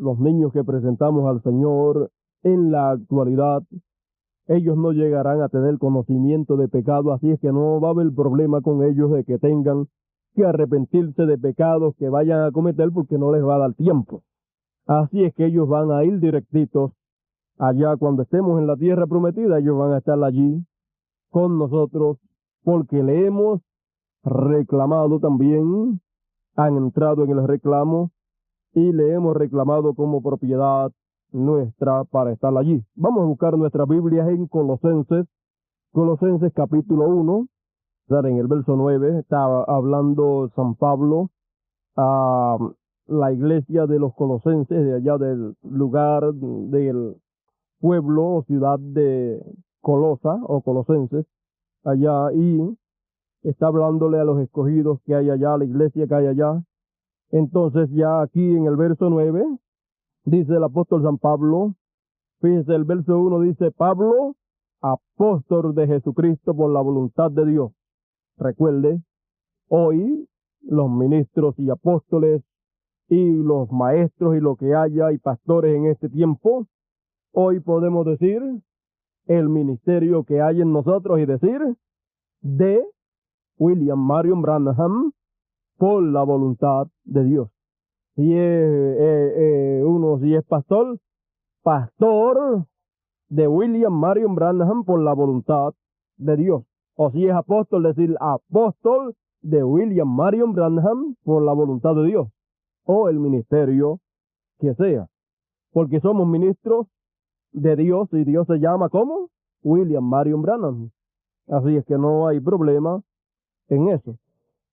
los niños que presentamos al Señor en la actualidad, ellos no llegarán a tener conocimiento de pecado, así es que no va a haber problema con ellos de que tengan que arrepentirse de pecados que vayan a cometer porque no les va a dar tiempo. Así es que ellos van a ir directitos allá cuando estemos en la tierra prometida, ellos van a estar allí con nosotros porque le hemos reclamado también, han entrado en el reclamo y le hemos reclamado como propiedad nuestra para estar allí. Vamos a buscar nuestras Biblias en Colosenses capítulo 1, en el verso 9, estaba hablando San Pablo a la iglesia de los colosenses, de allá del lugar del pueblo o ciudad de Colosa o Colosenses, allá, y está hablándole a los escogidos que hay allá, a la iglesia que hay allá. Entonces ya aquí en el verso 9, dice el apóstol San Pablo, fíjese, el verso 1 dice, Pablo, apóstol de Jesucristo por la voluntad de Dios. Recuerde, hoy los ministros y apóstoles y los maestros y lo que haya y pastores en este tiempo, hoy podemos decir el ministerio que hay en nosotros y decir de William Marion Branham por la voluntad de Dios. Si es si es pastor, pastor de William Marion Branham por la voluntad de Dios. O si es apóstol, decir apóstol de William Marion Branham por la voluntad de Dios. O el ministerio que sea. Porque somos ministros de Dios y Dios se llama ¿cómo? William Marion Branham. Así es que no hay problema en eso.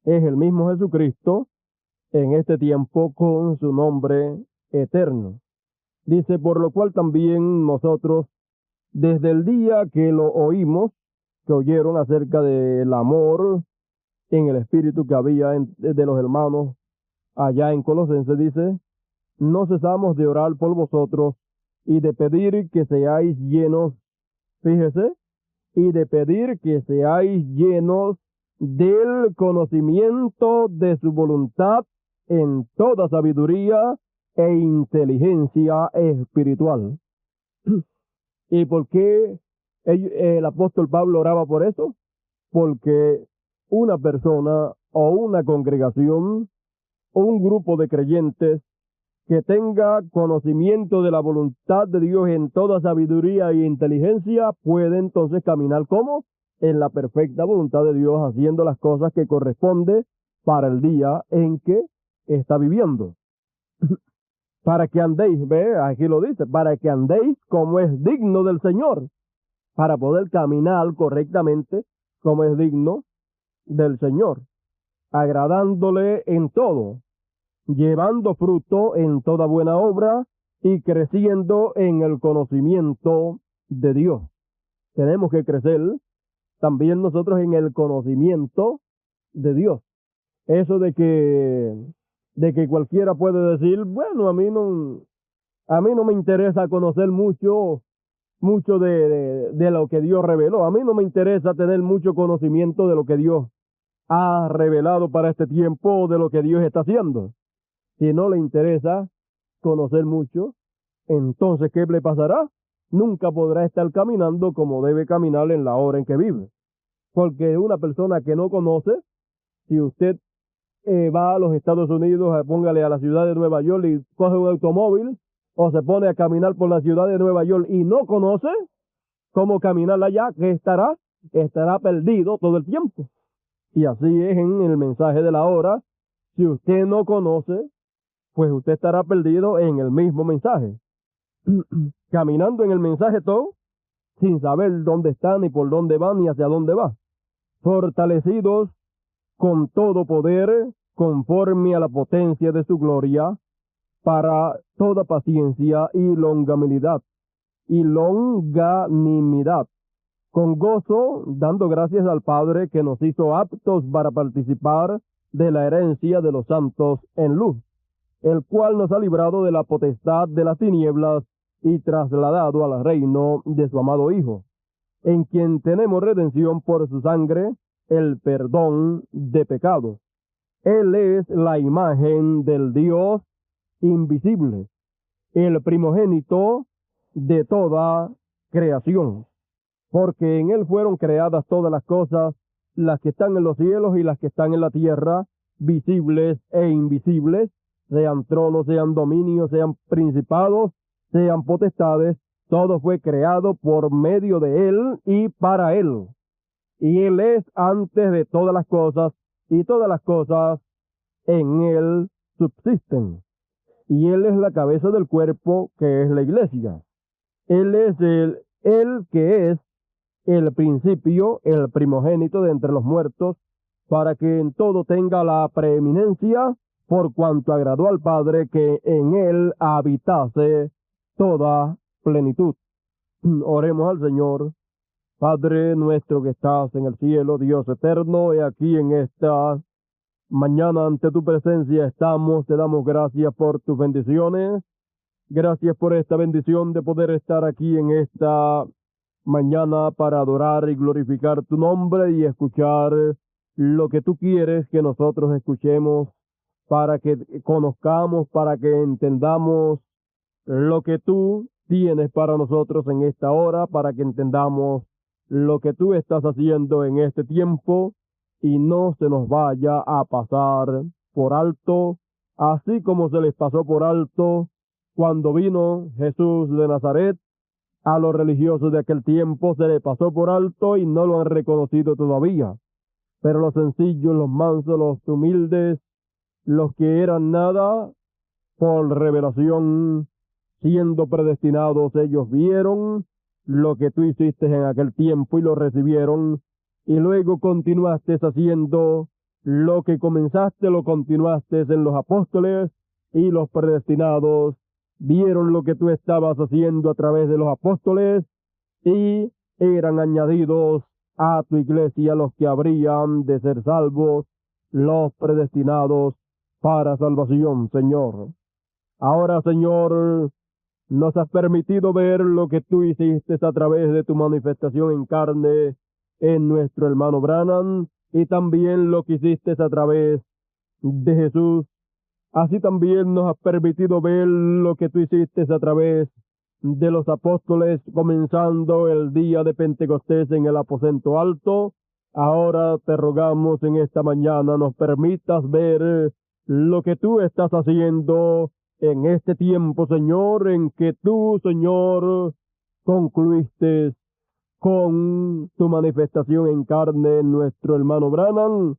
Es el mismo Jesucristo en este tiempo con su nombre eterno. Dice, por lo cual también nosotros, desde el día que lo oímos, que oyeron acerca del amor en el espíritu que había de los hermanos allá en Colosenses, dice, no cesamos de orar por vosotros y de pedir que seáis llenos, fíjese, y de pedir que seáis llenos del conocimiento de su voluntad en toda sabiduría e inteligencia espiritual. ¿Y por qué el apóstol Pablo oraba por eso? Porque una persona o una congregación o un grupo de creyentes que tenga conocimiento de la voluntad de Dios en toda sabiduría e inteligencia puede entonces caminar como en la perfecta voluntad de Dios, haciendo las cosas que corresponde para el día en que está viviendo. Para que andéis, ve, aquí lo dice, para que andéis como es digno del Señor, para poder caminar correctamente como es digno del Señor, agradándole en todo, llevando fruto en toda buena obra y creciendo en el conocimiento de Dios. Tenemos que crecer también nosotros en el conocimiento de Dios. Eso de que cualquiera puede decir, bueno, a mí no me interesa conocer mucho de lo que Dios reveló. A mí no me interesa tener mucho conocimiento de lo que Dios ha revelado para este tiempo o de lo que Dios está haciendo. Si no le interesa conocer mucho, entonces, ¿qué le pasará? Nunca podrá estar caminando como debe caminar en la hora en que vive. Porque una persona que no conoce, si usted va a los Estados Unidos, póngale a la ciudad de Nueva York y coge un automóvil, o se pone a caminar por la ciudad de Nueva York y no conoce cómo caminar allá, ¿qué estará? Estará perdido todo el tiempo. Y así es en el mensaje de la hora. Si usted no conoce, pues usted estará perdido en el mismo mensaje. Caminando en el mensaje todo, sin saber dónde está, ni por dónde va, ni hacia dónde va. Fortalecidos con todo poder, conforme a la potencia de su gloria, para toda paciencia y longanimidad, con gozo, dando gracias al Padre que nos hizo aptos para participar de la herencia de los santos en luz, el cual nos ha librado de la potestad de las tinieblas y trasladado al reino de su amado Hijo, en quien tenemos redención por su sangre, el perdón de pecados. Él es la imagen del Dios invisible, el primogénito de toda creación, porque en él fueron creadas todas las cosas, las que están en los cielos y las que están en la tierra, visibles e invisibles, sean tronos, sean dominios, sean principados, sean potestades, todo fue creado por medio de él y para él. Y él es antes de todas las cosas, y todas las cosas en él subsisten. Y él es la cabeza del cuerpo, que es la iglesia. Él es el que es el principio, el primogénito de entre los muertos, para que en todo tenga la preeminencia, por cuanto agradó al Padre que en él habitase toda plenitud. Oremos al Señor. Padre nuestro que estás en el cielo, Dios eterno, y aquí en esta mañana ante tu presencia estamos, te damos gracias por tus bendiciones, gracias por esta bendición de poder estar aquí en esta mañana para adorar y glorificar tu nombre y escuchar lo que tú quieres que nosotros escuchemos, para que conozcamos, para que entendamos lo que tú tienes para nosotros en esta hora, para que entendamos lo que tú estás haciendo en este tiempo y no se nos vaya a pasar por alto, así como se les pasó por alto cuando vino Jesús de Nazaret. A los religiosos de aquel tiempo se les pasó por alto y no lo han reconocido todavía. Pero los sencillos, los mansos, los humildes, los que eran nada, por revelación, siendo predestinados, ellos vieron lo que tú hiciste en aquel tiempo y lo recibieron, y luego continuaste haciendo lo que comenzaste, lo continuaste en los apóstoles, y los predestinados vieron lo que tú estabas haciendo a través de los apóstoles, y eran añadidos a tu iglesia los que habrían de ser salvos, los predestinados para salvación, Señor. Ahora, Señor, nos has permitido ver lo que tú hiciste a través de tu manifestación en carne en nuestro hermano Branham, y también lo que hiciste a través de Jesús. Así también nos has permitido ver lo que tú hiciste a través de los apóstoles, comenzando el día de Pentecostés en el aposento alto. Ahora te rogamos en esta mañana nos permitas ver lo que tú estás haciendo en este tiempo, Señor, en que tú, Señor, concluiste con tu manifestación en carne en nuestro hermano Branham.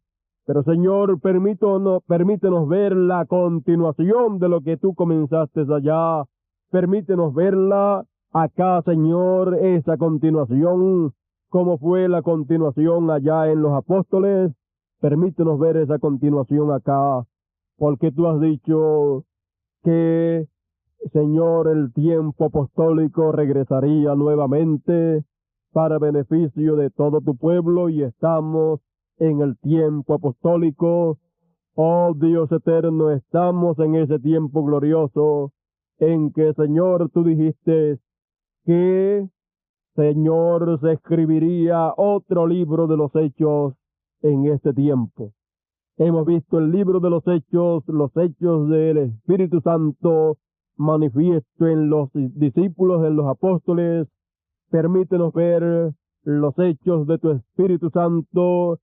Pero, Señor, permítenos ver la continuación de lo que tú comenzaste allá. Permítenos verla acá, Señor, esa continuación, como fue la continuación allá en los apóstoles. Permítenos ver esa continuación acá, porque tú has dicho que, Señor, el tiempo apostólico regresaría nuevamente para beneficio de todo tu pueblo, y estamos en el tiempo apostólico. Oh Dios eterno, estamos en ese tiempo glorioso en que, Señor, tú dijiste que, Señor, se escribiría otro libro de los hechos en este tiempo. Hemos visto el libro de los hechos del Espíritu Santo manifiesto en los discípulos, en los apóstoles. Permítenos ver los hechos de tu Espíritu Santo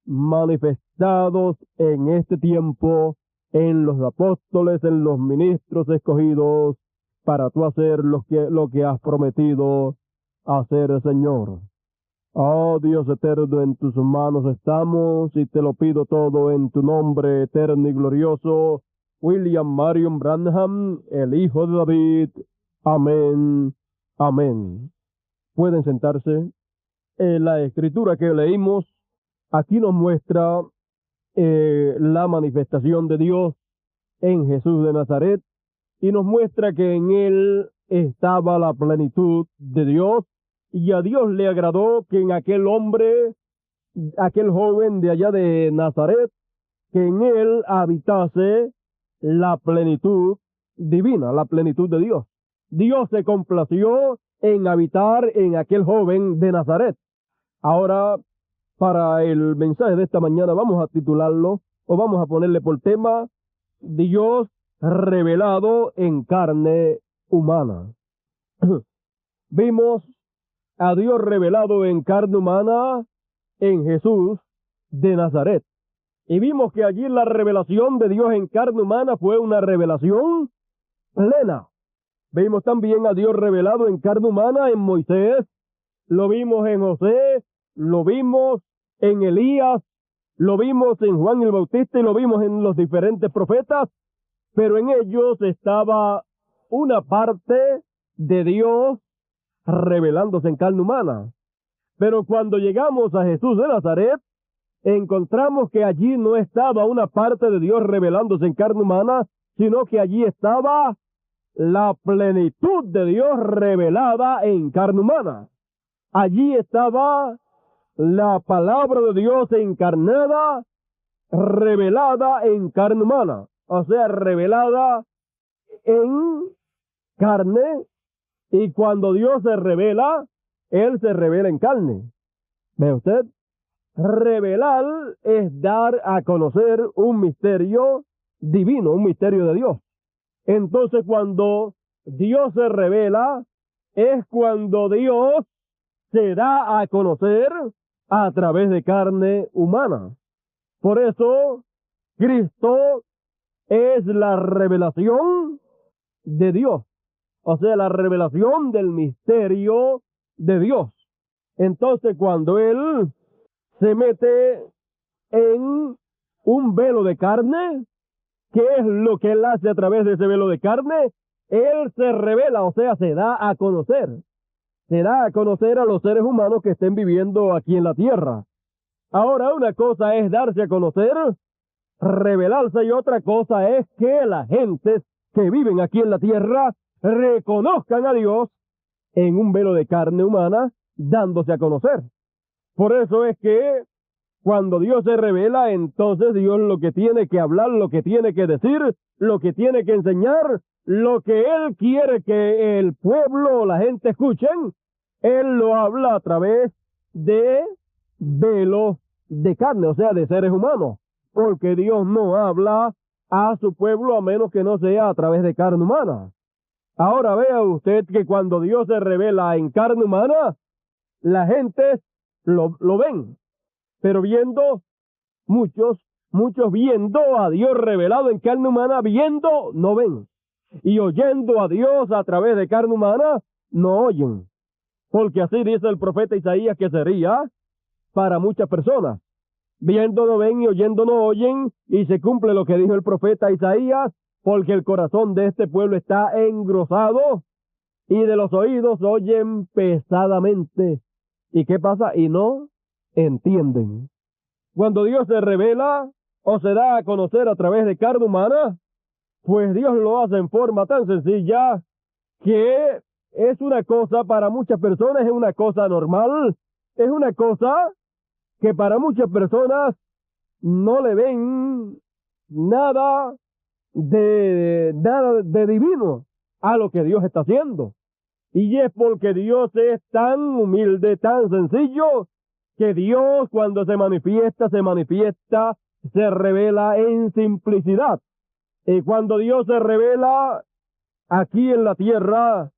manifestados en este tiempo, en los apóstoles, en los ministros escogidos, para tú hacer lo que has prometido hacer, Señor. Oh Dios eterno, en tus manos estamos y te lo pido todo en tu nombre eterno y glorioso, William Marion Branham, el Hijo de David. Amén. Amén. Pueden sentarse. La escritura que leímos aquí nos muestra la manifestación de Dios en Jesús de Nazaret, y nos muestra que en él estaba la plenitud de Dios, y a Dios le agradó que en aquel hombre, aquel joven de allá de Nazaret, que en él habitase la plenitud divina, la plenitud de Dios. Dios se complació en habitar en aquel joven de Nazaret. Ahora, para el mensaje de esta mañana vamos a titularlo, o vamos a ponerle por tema, Dios revelado en carne humana. Vimos a Dios revelado en carne humana en Jesús de Nazaret. Y vimos que allí la revelación de Dios en carne humana fue una revelación plena. Vimos también a Dios revelado en carne humana en Moisés, lo vimos en José, lo vimos en Elías, lo vimos en Juan el Bautista y lo vimos en los diferentes profetas, pero en ellos estaba una parte de Dios revelándose en carne humana. Pero cuando llegamos a Jesús de Nazaret, encontramos que allí no estaba una parte de Dios revelándose en carne humana, sino que allí estaba la plenitud de Dios revelada en carne humana. Allí estaba la palabra de Dios encarnada, revelada en carne humana, o sea, revelada en carne, y cuando Dios se revela, Él se revela en carne. ¿Ve usted? Revelar es dar a conocer un misterio divino, un misterio de Dios. Entonces, cuando Dios se revela, es cuando Dios se da a conocer a través de carne humana. Por eso, Cristo es la revelación de Dios, o sea, la revelación del misterio de Dios. Entonces, cuando Él se mete en un velo de carne, ¿qué es lo que Él hace a través de ese velo de carne? Él se revela, o sea, se da a conocer. Se da a conocer a los seres humanos que estén viviendo aquí en la tierra. Ahora, una cosa es darse a conocer, revelarse, y otra cosa es que las gentes que viven aquí en la tierra reconozcan a Dios en un velo de carne humana, dándose a conocer. Por eso es que cuando Dios se revela, entonces Dios lo que tiene que hablar, lo que tiene que decir, lo que tiene que enseñar, lo que Él quiere que el pueblo o la gente escuchen, Él lo habla a través de velos de carne, o sea, de seres humanos, porque Dios no habla a su pueblo a menos que no sea a través de carne humana. Ahora vea usted que cuando Dios se revela en carne humana, la gente lo ven, pero viendo, muchos viendo a Dios revelado en carne humana, viendo, no ven. Y oyendo a Dios a través de carne humana, no oyen. Porque así dice el profeta Isaías que sería para muchas personas. Viendo no ven y oyendo no oyen, y se cumple lo que dijo el profeta Isaías, porque el corazón de este pueblo está engrosado, y de los oídos oyen pesadamente. ¿Y qué pasa? Y no entienden. Cuando Dios se revela o se da a conocer a través de carne humana, pues Dios lo hace en forma tan sencilla que es una cosa para muchas personas, es una cosa normal, es una cosa que para muchas personas no le ven nada de divino a lo que Dios está haciendo. Y es porque Dios es tan humilde, tan sencillo, que Dios cuando se manifiesta, se revela en simplicidad. Y cuando Dios se revela aquí en la tierra,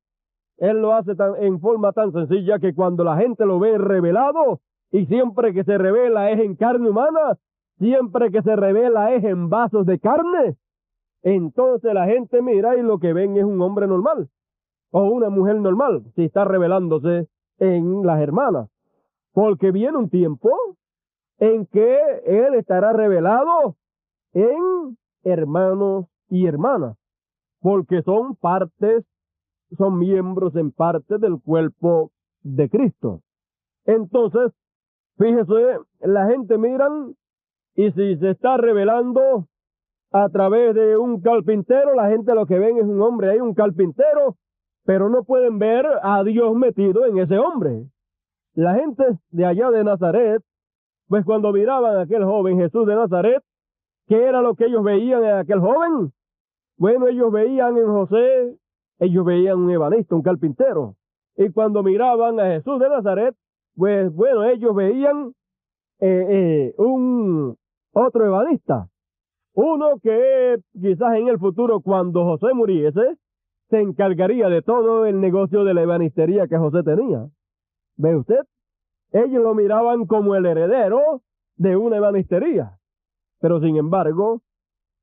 Él lo hace en forma tan sencilla que cuando la gente lo ve revelado, y siempre que se revela es en carne humana, siempre que se revela es en vasos de carne, entonces la gente mira y lo que ven es un hombre normal o una mujer normal, si está revelándose en las hermanas. Porque viene un tiempo en que Él estará revelado en hermanos y hermanas, porque son partes, son miembros en parte del cuerpo de Cristo. Entonces, fíjese, la gente miran, y si se está revelando a través de un carpintero, la gente lo que ven es un hombre, hay un carpintero, pero no pueden ver a Dios metido en ese hombre. La gente de allá de Nazaret, pues cuando miraban a aquel joven Jesús de Nazaret, ¿qué era lo que ellos veían en aquel joven? Bueno, ellos veían en José, ellos veían un ebanista, un carpintero. Y cuando miraban a Jesús de Nazaret, pues bueno, ellos veían un otro ebanista. Uno que quizás en el futuro, cuando José muriese, se encargaría de todo el negocio de la ebanistería que José tenía. ¿Ve usted? Ellos lo miraban como el heredero de una ebanistería, pero sin embargo,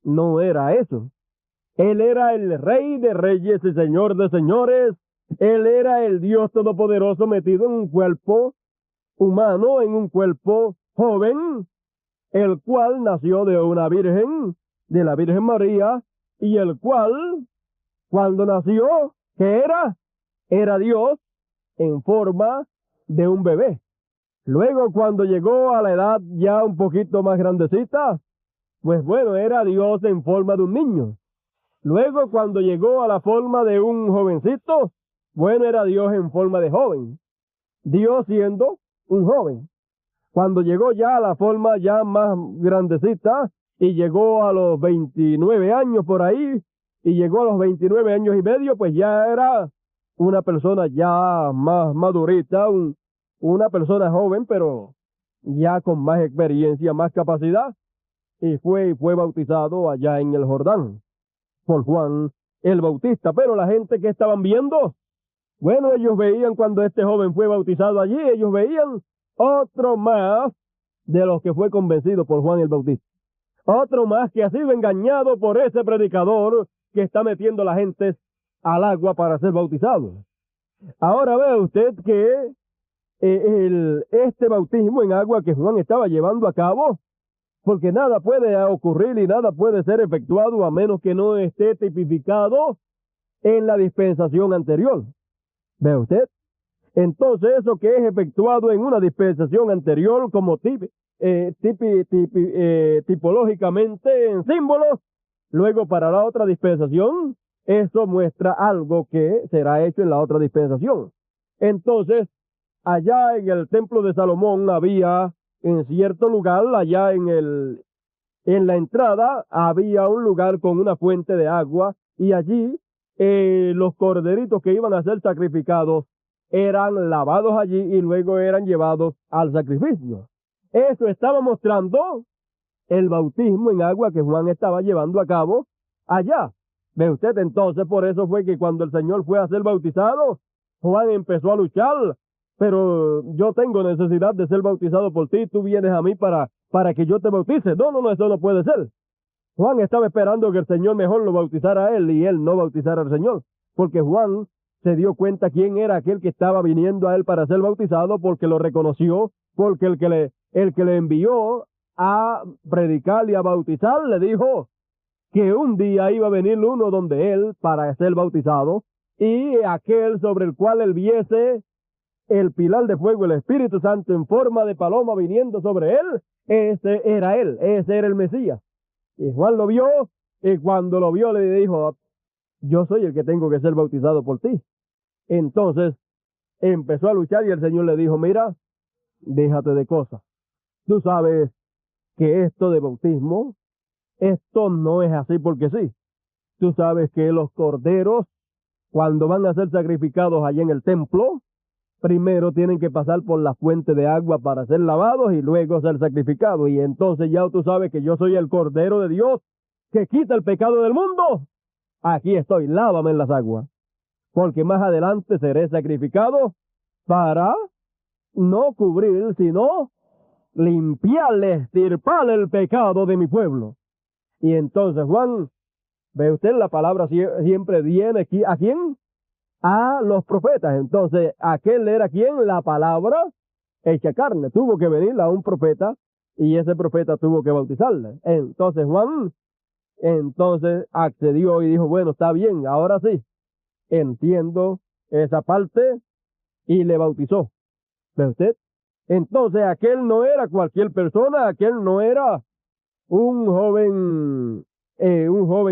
no era eso. Él era el Rey de reyes y Señor de señores. Él era el Dios Todopoderoso metido en un cuerpo humano, en un cuerpo joven, el cual nació de una virgen, de la Virgen María, y el cual, cuando nació, ¿qué era? Era Dios en forma de un bebé. Luego, cuando llegó a la edad ya un poquito más grandecita, pues bueno, era Dios en forma de un niño. Luego, cuando llegó a la forma de un jovencito, bueno, era Dios en forma de joven. Dios siendo un joven. Cuando llegó ya a la forma ya más grandecita, y llegó a los 29 años por ahí, y llegó a los 29 años y medio, pues ya era una persona ya más madurita, una persona joven, pero ya con más experiencia, más capacidad, y fue bautizado allá en el Jordán por Juan el Bautista. Pero la gente que estaban viendo, bueno, ellos veían cuando este joven fue bautizado allí, ellos veían otro más de los que fue convencido por Juan el Bautista. Otro más que ha sido engañado por ese predicador que está metiendo a la gente al agua para ser bautizado. Ahora ve usted que este bautismo en agua que Juan estaba llevando a cabo, porque nada puede ocurrir y nada puede ser efectuado a menos que no esté tipificado en la dispensación anterior. ¿Ve usted? Entonces eso que es efectuado en una dispensación anterior como tipológicamente en símbolos, luego para la otra dispensación, eso muestra algo que será hecho en la otra dispensación. Entonces, allá en el templo de Salomón había, en cierto lugar, allá en la entrada, había un lugar con una fuente de agua, y allí los corderitos que iban a ser sacrificados eran lavados allí y luego eran llevados al sacrificio. Eso estaba mostrando el bautismo en agua que Juan estaba llevando a cabo allá. ¿Ve usted? Entonces, por eso fue que cuando el Señor fue a ser bautizado, Juan empezó a luchar. Pero yo tengo necesidad de ser bautizado por ti, tú vienes a mí para que yo te bautice. No, eso no puede ser. Juan estaba esperando que el Señor mejor lo bautizara a él y él no bautizara al Señor, porque Juan se dio cuenta quién era aquel que estaba viniendo a él para ser bautizado, porque lo reconoció, porque el que le envió a predicar y a bautizar le dijo que un día iba a venir uno donde él para ser bautizado, y aquel sobre el cual él viese el pilar de fuego, el Espíritu Santo en forma de paloma viniendo sobre él, ese era él, ese era el Mesías. Y Juan lo vio, y cuando lo vio le dijo, yo soy el que tengo que ser bautizado por ti. Entonces empezó a luchar y el Señor le dijo, mira, déjate de cosas. Tú sabes que esto de bautismo, esto no es así porque sí. Tú sabes que los corderos, cuando van a ser sacrificados allá en el templo, primero tienen que pasar por la fuente de agua para ser lavados y luego ser sacrificados. Y entonces ya tú sabes que yo soy el Cordero de Dios que quita el pecado del mundo. Aquí estoy, lávame en las aguas, porque más adelante seré sacrificado para no cubrir, sino limpiarle, extirparle el pecado de mi pueblo. Y entonces Juan, ve usted, la palabra siempre viene aquí, ¿a quién? A los profetas. Entonces, aquel era quien, la palabra hecha carne. Tuvo que venir a un profeta y ese profeta tuvo que bautizarle. Entonces Juan, entonces accedió y dijo, bueno, está bien, ahora sí, entiendo esa parte, y le bautizó. ¿Ve usted? Entonces aquel no era cualquier persona, aquel no era un joven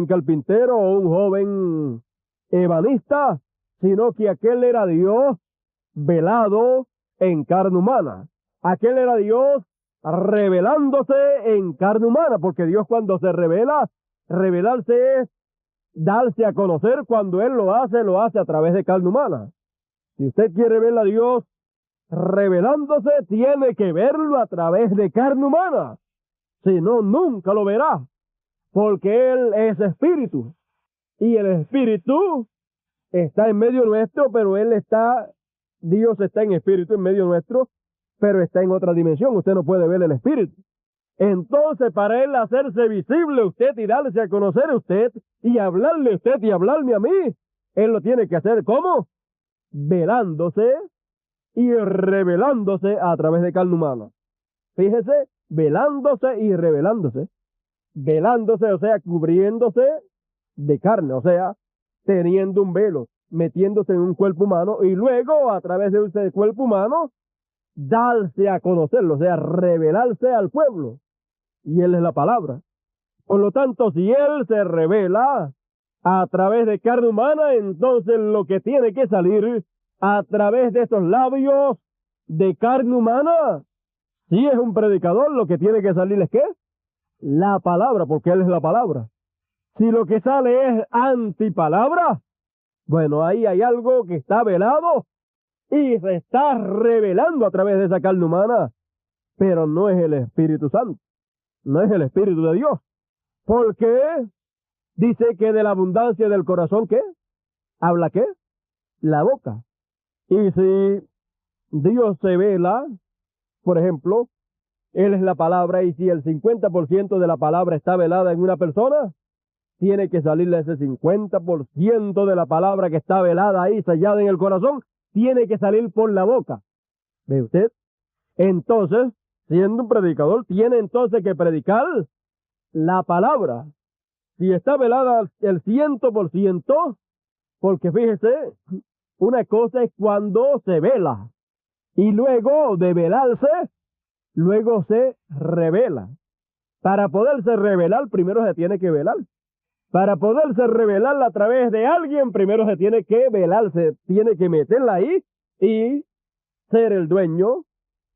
carpintero o un joven ebanista, sino que aquel era Dios velado en carne humana. Aquel era Dios revelándose en carne humana, porque Dios cuando se revela, revelarse es darse a conocer. Cuando Él lo hace a través de carne humana. Si usted quiere ver a Dios revelándose, tiene que verlo a través de carne humana. Si no, nunca lo verá, porque Él es espíritu. Y el espíritu está en medio nuestro, pero Dios está en espíritu en medio nuestro, pero está en otra dimensión. Usted no puede ver el espíritu. Entonces, para él hacerse visible usted y darse a conocer a usted y hablarle a usted y hablarme a mí, él lo tiene que hacer ¿cómo? Velándose y revelándose a través de carne humana. Fíjese, velándose y revelándose. Velándose, o sea, cubriéndose de carne, o sea, teniendo un velo, metiéndose en un cuerpo humano y luego a través de ese cuerpo humano darse a conocerlo, o sea, revelarse al pueblo. Y él es la palabra. Por lo tanto, si él se revela a través de carne humana, entonces lo que tiene que salir a través de esos labios de carne humana, si es un predicador, lo que tiene que salir es ¿qué? La palabra, porque él es la palabra. Si lo que sale es antipalabra, bueno, ahí hay algo que está velado y se está revelando a través de esa carne humana, pero no es el Espíritu Santo, no es el Espíritu de Dios, porque dice que de la abundancia del corazón, ¿qué? ¿Habla qué? La boca. Y si Dios se vela, por ejemplo, Él es la palabra, y si el 50% de la palabra está velada en una persona, tiene que salirle ese 50% de la palabra que está velada ahí, sellada en el corazón, tiene que salir por la boca. ¿Ve usted? Entonces, siendo un predicador, tiene entonces que predicar la palabra. Si está velada el 100%, porque fíjese, una cosa es cuando se vela, y luego de velarse, luego se revela. Para poderse revelar, primero se tiene que velar. Para poderse revelar a través de alguien, primero se tiene que velar, se tiene que meterla ahí y ser el dueño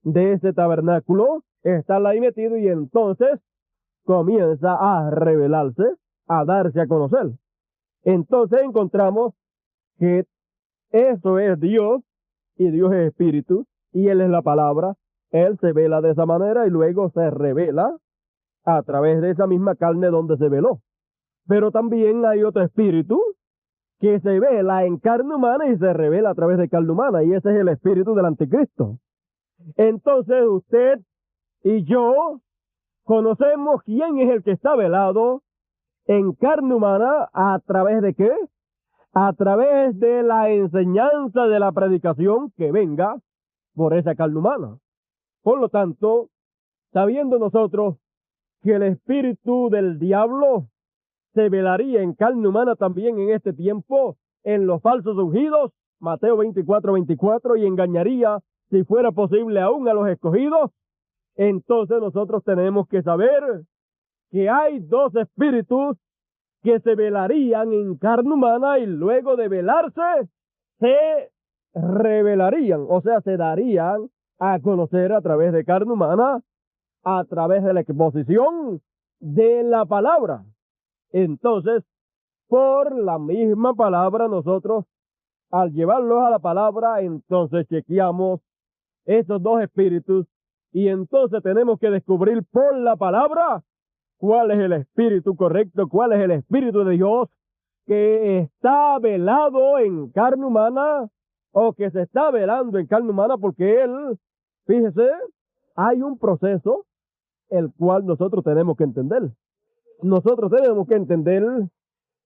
de ese tabernáculo, estarla ahí metido y entonces comienza a revelarse, a darse a conocer. Entonces encontramos que eso es Dios y Dios es espíritu y Él es la palabra. Él se vela de esa manera y luego se revela a través de esa misma carne donde se veló. Pero también hay otro espíritu que se vela en carne humana y se revela a través de carne humana, y ese es el espíritu del anticristo. Entonces usted y yo conocemos quién es el que está velado en carne humana a través de qué? A través de la enseñanza de la predicación que venga por esa carne humana. Por lo tanto, sabiendo nosotros que el espíritu del diablo se velaría en carne humana también en este tiempo, en los falsos ungidos, Mateo 24:24, y engañaría, si fuera posible, aún a los escogidos, entonces nosotros tenemos que saber que hay dos espíritus que se velarían en carne humana y luego de velarse, se revelarían, o sea, se darían a conocer a través de carne humana, a través de la exposición de la palabra. Entonces, por la misma palabra, nosotros, al llevarlos a la palabra, entonces chequeamos esos dos espíritus y entonces tenemos que descubrir por la palabra cuál es el espíritu correcto, cuál es el espíritu de Dios que está velado en carne humana o que se está velando en carne humana, porque Él, fíjese, hay un proceso el cual nosotros tenemos que entender. Nosotros tenemos que entender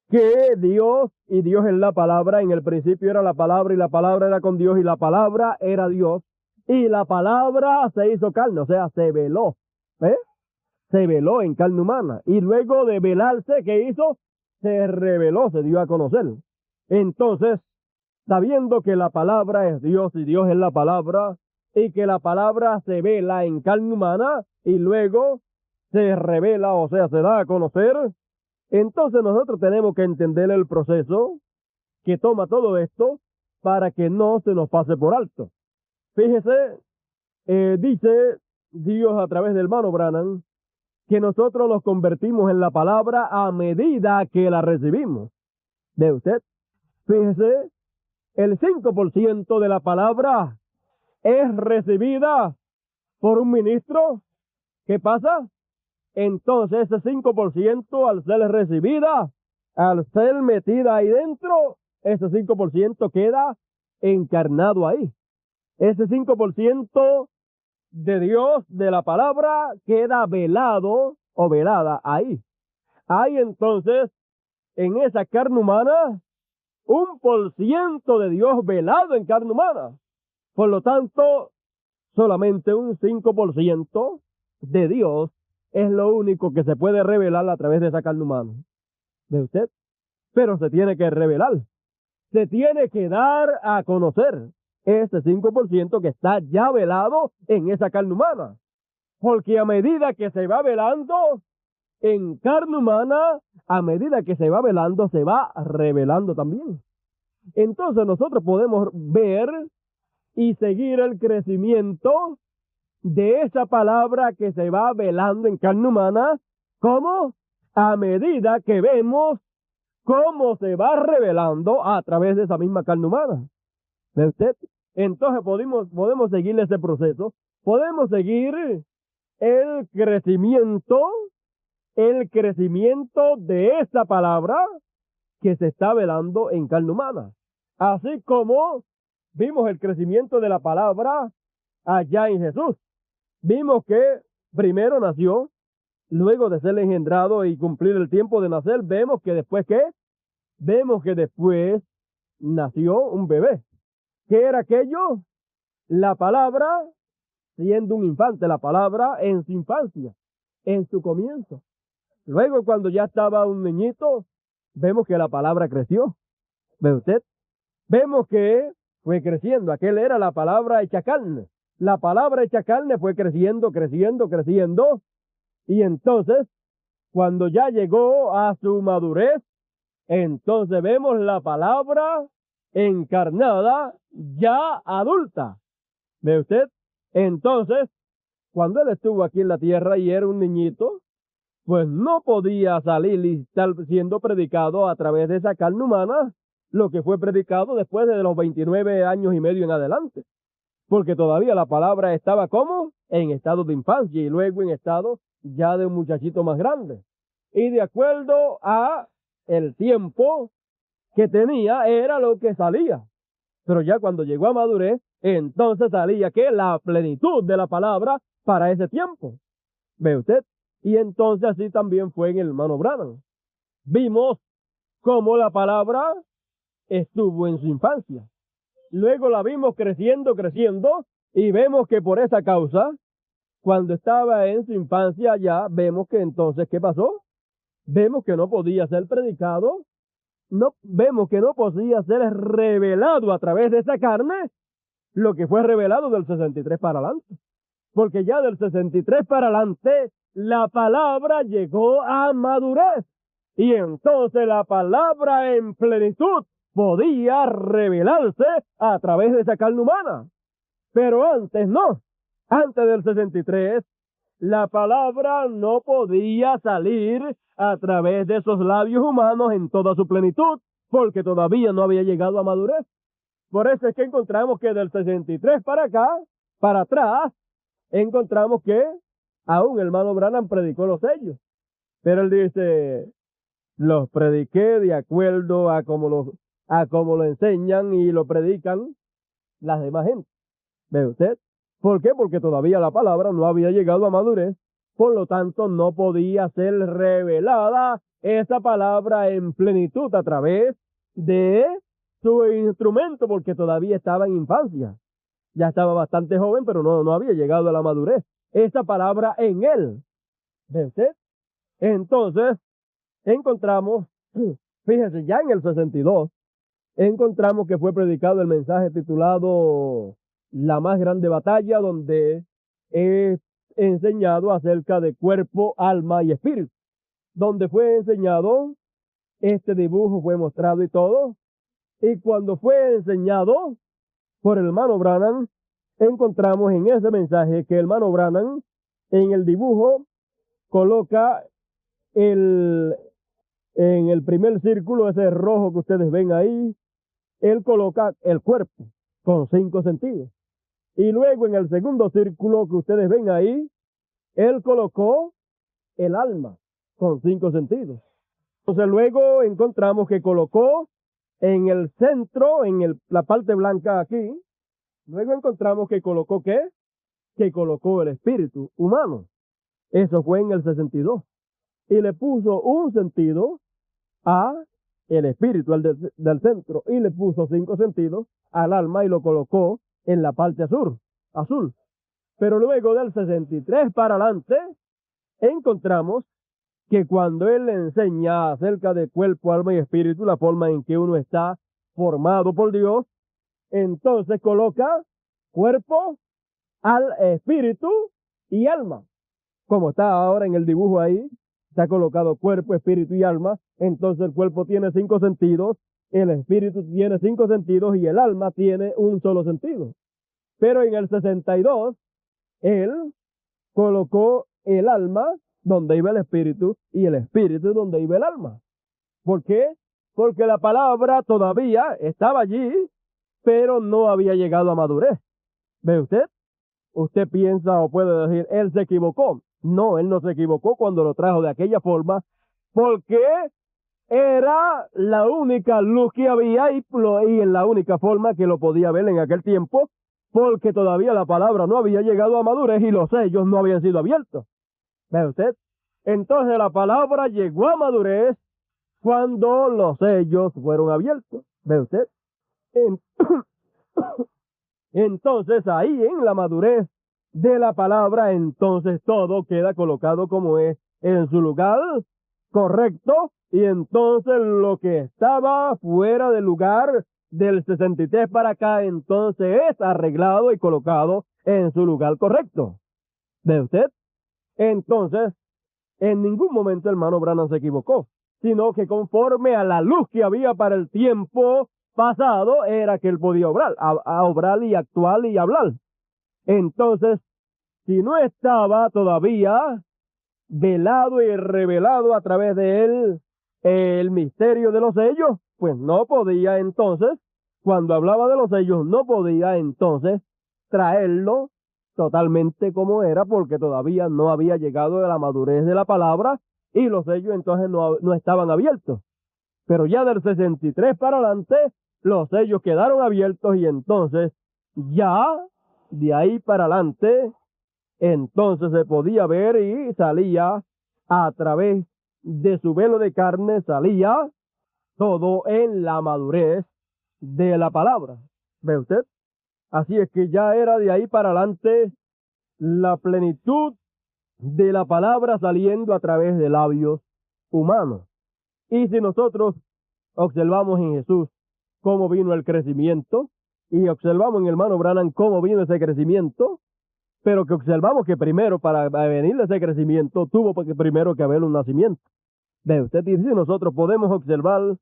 que Dios, y Dios es la palabra, en el principio era la palabra y la palabra era con Dios y la palabra era Dios y la palabra se hizo carne, o sea, se veló, ¿eh? Se veló en carne humana y luego de velarse, ¿qué hizo? Se reveló, se dio a conocer. Entonces, sabiendo que la palabra es Dios y Dios es la palabra y que la palabra se vela en carne humana y luego se revela, o sea, se da a conocer, entonces nosotros tenemos que entender el proceso que toma todo esto para que no se nos pase por alto. Fíjese, dice Dios a través del hermano Branham que nosotros nos convertimos en la palabra a medida que la recibimos. ¿Ve usted? Fíjese, el 5% de la palabra es recibida por un ministro. ¿Qué pasa? Entonces ese 5% al ser recibida, al ser metida ahí dentro, ese 5% queda encarnado ahí. Ese 5% de Dios, de la palabra, queda velado o velada ahí. Hay entonces en esa carne humana 1% de Dios velado en carne humana. Por lo tanto, solamente un 5% de Dios es lo único que se puede revelar a través de esa carne humana. ¿Ve usted? Pero se tiene que revelar. Se tiene que dar a conocer ese 5% que está ya velado en esa carne humana. Porque a medida que se va velando en carne humana, a medida que se va velando, se va revelando también. Entonces nosotros podemos ver y seguir el crecimiento de esa palabra que se va velando en carne humana, como a medida que vemos cómo se va revelando a través de esa misma carne humana. ¿Ve usted? Entonces podemos seguir ese proceso, podemos seguir el crecimiento de esa palabra que se está velando en carne humana. Así como vimos el crecimiento de la palabra allá en Jesús. Vimos que primero nació, luego de ser engendrado y cumplir el tiempo de nacer, vemos que después nació un bebé. ¿Qué era aquello? La palabra siendo un infante, la palabra en su infancia, en su comienzo. Luego, cuando ya estaba un niñito, vemos que la palabra creció. ¿Ve usted? Vemos que fue creciendo. Aquel era la palabra hecha carne. La palabra hecha carne fue creciendo. Y entonces, cuando ya llegó a su madurez, entonces vemos la palabra encarnada, ya adulta. ¿Ve usted? Entonces, cuando él estuvo aquí en la tierra y era un niñito, pues no podía salir y estar siendo predicado a través de esa carne humana, lo que fue predicado después de los 29 años y medio en adelante. Porque todavía la palabra estaba como en estado de infancia y luego en estado ya de un muchachito más grande. Y de acuerdo a el tiempo que tenía era lo que salía. Pero ya cuando llegó a madurez, entonces salía que la plenitud de la palabra para ese tiempo. ¿Ve usted? Y entonces así también fue en el hermano Branham. Vimos cómo la palabra estuvo en su infancia. Luego la vimos creciendo, y vemos que por esa causa, cuando estaba en su infancia ya, vemos que entonces, ¿qué pasó? Vemos que no podía ser predicado, vemos que no podía ser revelado a través de esa carne, lo que fue revelado del 63 para adelante. Porque ya del 63 para adelante, la palabra llegó a madurez. Y entonces la palabra en plenitud podía revelarse a través de esa carne humana. Pero antes no. Antes del 63, la palabra no podía salir a través de esos labios humanos en toda su plenitud, porque todavía no había llegado a madurez. Por eso es que encontramos que del 63 para acá, para atrás, encontramos que aún el hermano Branham predicó los sellos. Pero él dice, los prediqué de acuerdo a como lo enseñan y lo predican las demás gente. ¿Ve usted? ¿Por qué? Porque todavía la palabra no había llegado a madurez, por lo tanto no podía ser revelada esa palabra en plenitud a través de su instrumento, porque todavía estaba en infancia. Ya estaba bastante joven, pero no había llegado a la madurez. Esa palabra en él. ¿Ve usted? Entonces, encontramos, fíjese, ya en el 62, encontramos que fue predicado el mensaje titulado La más grande batalla, donde es enseñado acerca de cuerpo, alma y espíritu. Donde fue enseñado, este dibujo fue mostrado y todo. Y cuando fue enseñado por el hermano Branham, encontramos en ese mensaje que el hermano Branham en el dibujo coloca en el primer círculo, ese rojo que ustedes ven ahí, él coloca el cuerpo con 5 sentidos. Y luego en el segundo círculo que ustedes ven ahí, él colocó el alma con 5 sentidos. Entonces luego encontramos que colocó En el centro, la parte blanca aquí, luego encontramos que colocó ¿qué? Que colocó el espíritu humano. Eso fue en el 62. Y le puso un sentido a el espíritu, del centro, y le puso 5 sentidos al alma y lo colocó en la parte azul. Pero luego del 63 para adelante, encontramos que cuando él le enseña acerca de cuerpo, alma y espíritu, la forma en que uno está formado por Dios, entonces coloca cuerpo, al espíritu y alma. Como está ahora en el dibujo ahí, está colocado cuerpo, espíritu y alma. Entonces el cuerpo tiene 5 sentidos, el espíritu tiene 5 sentidos y el alma tiene un solo sentido. Pero en el 62, él colocó el alma donde iba el espíritu y el espíritu donde iba el alma. ¿Por qué? Porque la palabra todavía estaba allí, pero no había llegado a madurez. ¿Ve usted? Usted piensa o puede decir, él se equivocó. No, él no se equivocó cuando lo trajo de aquella forma, porque era la única luz que había y en la única forma que lo podía ver en aquel tiempo, porque todavía la palabra no había llegado a madurez y los sellos no habían sido abiertos. ¿Ve usted? Entonces la palabra llegó a madurez cuando los sellos fueron abiertos. ¿Ve usted? Entonces ahí en la madurez de la palabra, entonces todo queda colocado como es en su lugar correcto, y entonces lo que estaba fuera del lugar del 63 para acá, entonces es arreglado y colocado en su lugar correcto. ¿Ve usted? Entonces, en ningún momento el hermano Branham se equivocó, sino que conforme a la luz que había para el tiempo pasado, era que él podía obrar, a obrar y actuar y hablar. Entonces, si no estaba todavía velado y revelado a través de él el misterio de los sellos, pues no podía entonces, cuando hablaba de los sellos, no podía entonces traerlo totalmente como era, porque todavía no había llegado a la madurez de la palabra y los sellos entonces no estaban abiertos. Pero ya del 63 para adelante, los sellos quedaron abiertos y entonces ya de ahí para adelante, entonces se podía ver y salía a través de su velo de carne, salía todo en la madurez de la palabra. ¿Ve usted? Así es que ya era de ahí para adelante la plenitud de la palabra saliendo a través de labios humanos. Y si nosotros observamos en Jesús cómo vino el crecimiento, y observamos en el hermano Branham cómo vino ese crecimiento, pero que observamos que primero, para venir ese crecimiento, tuvo primero que haber un nacimiento. ¿Ve usted? Y si nosotros podemos observar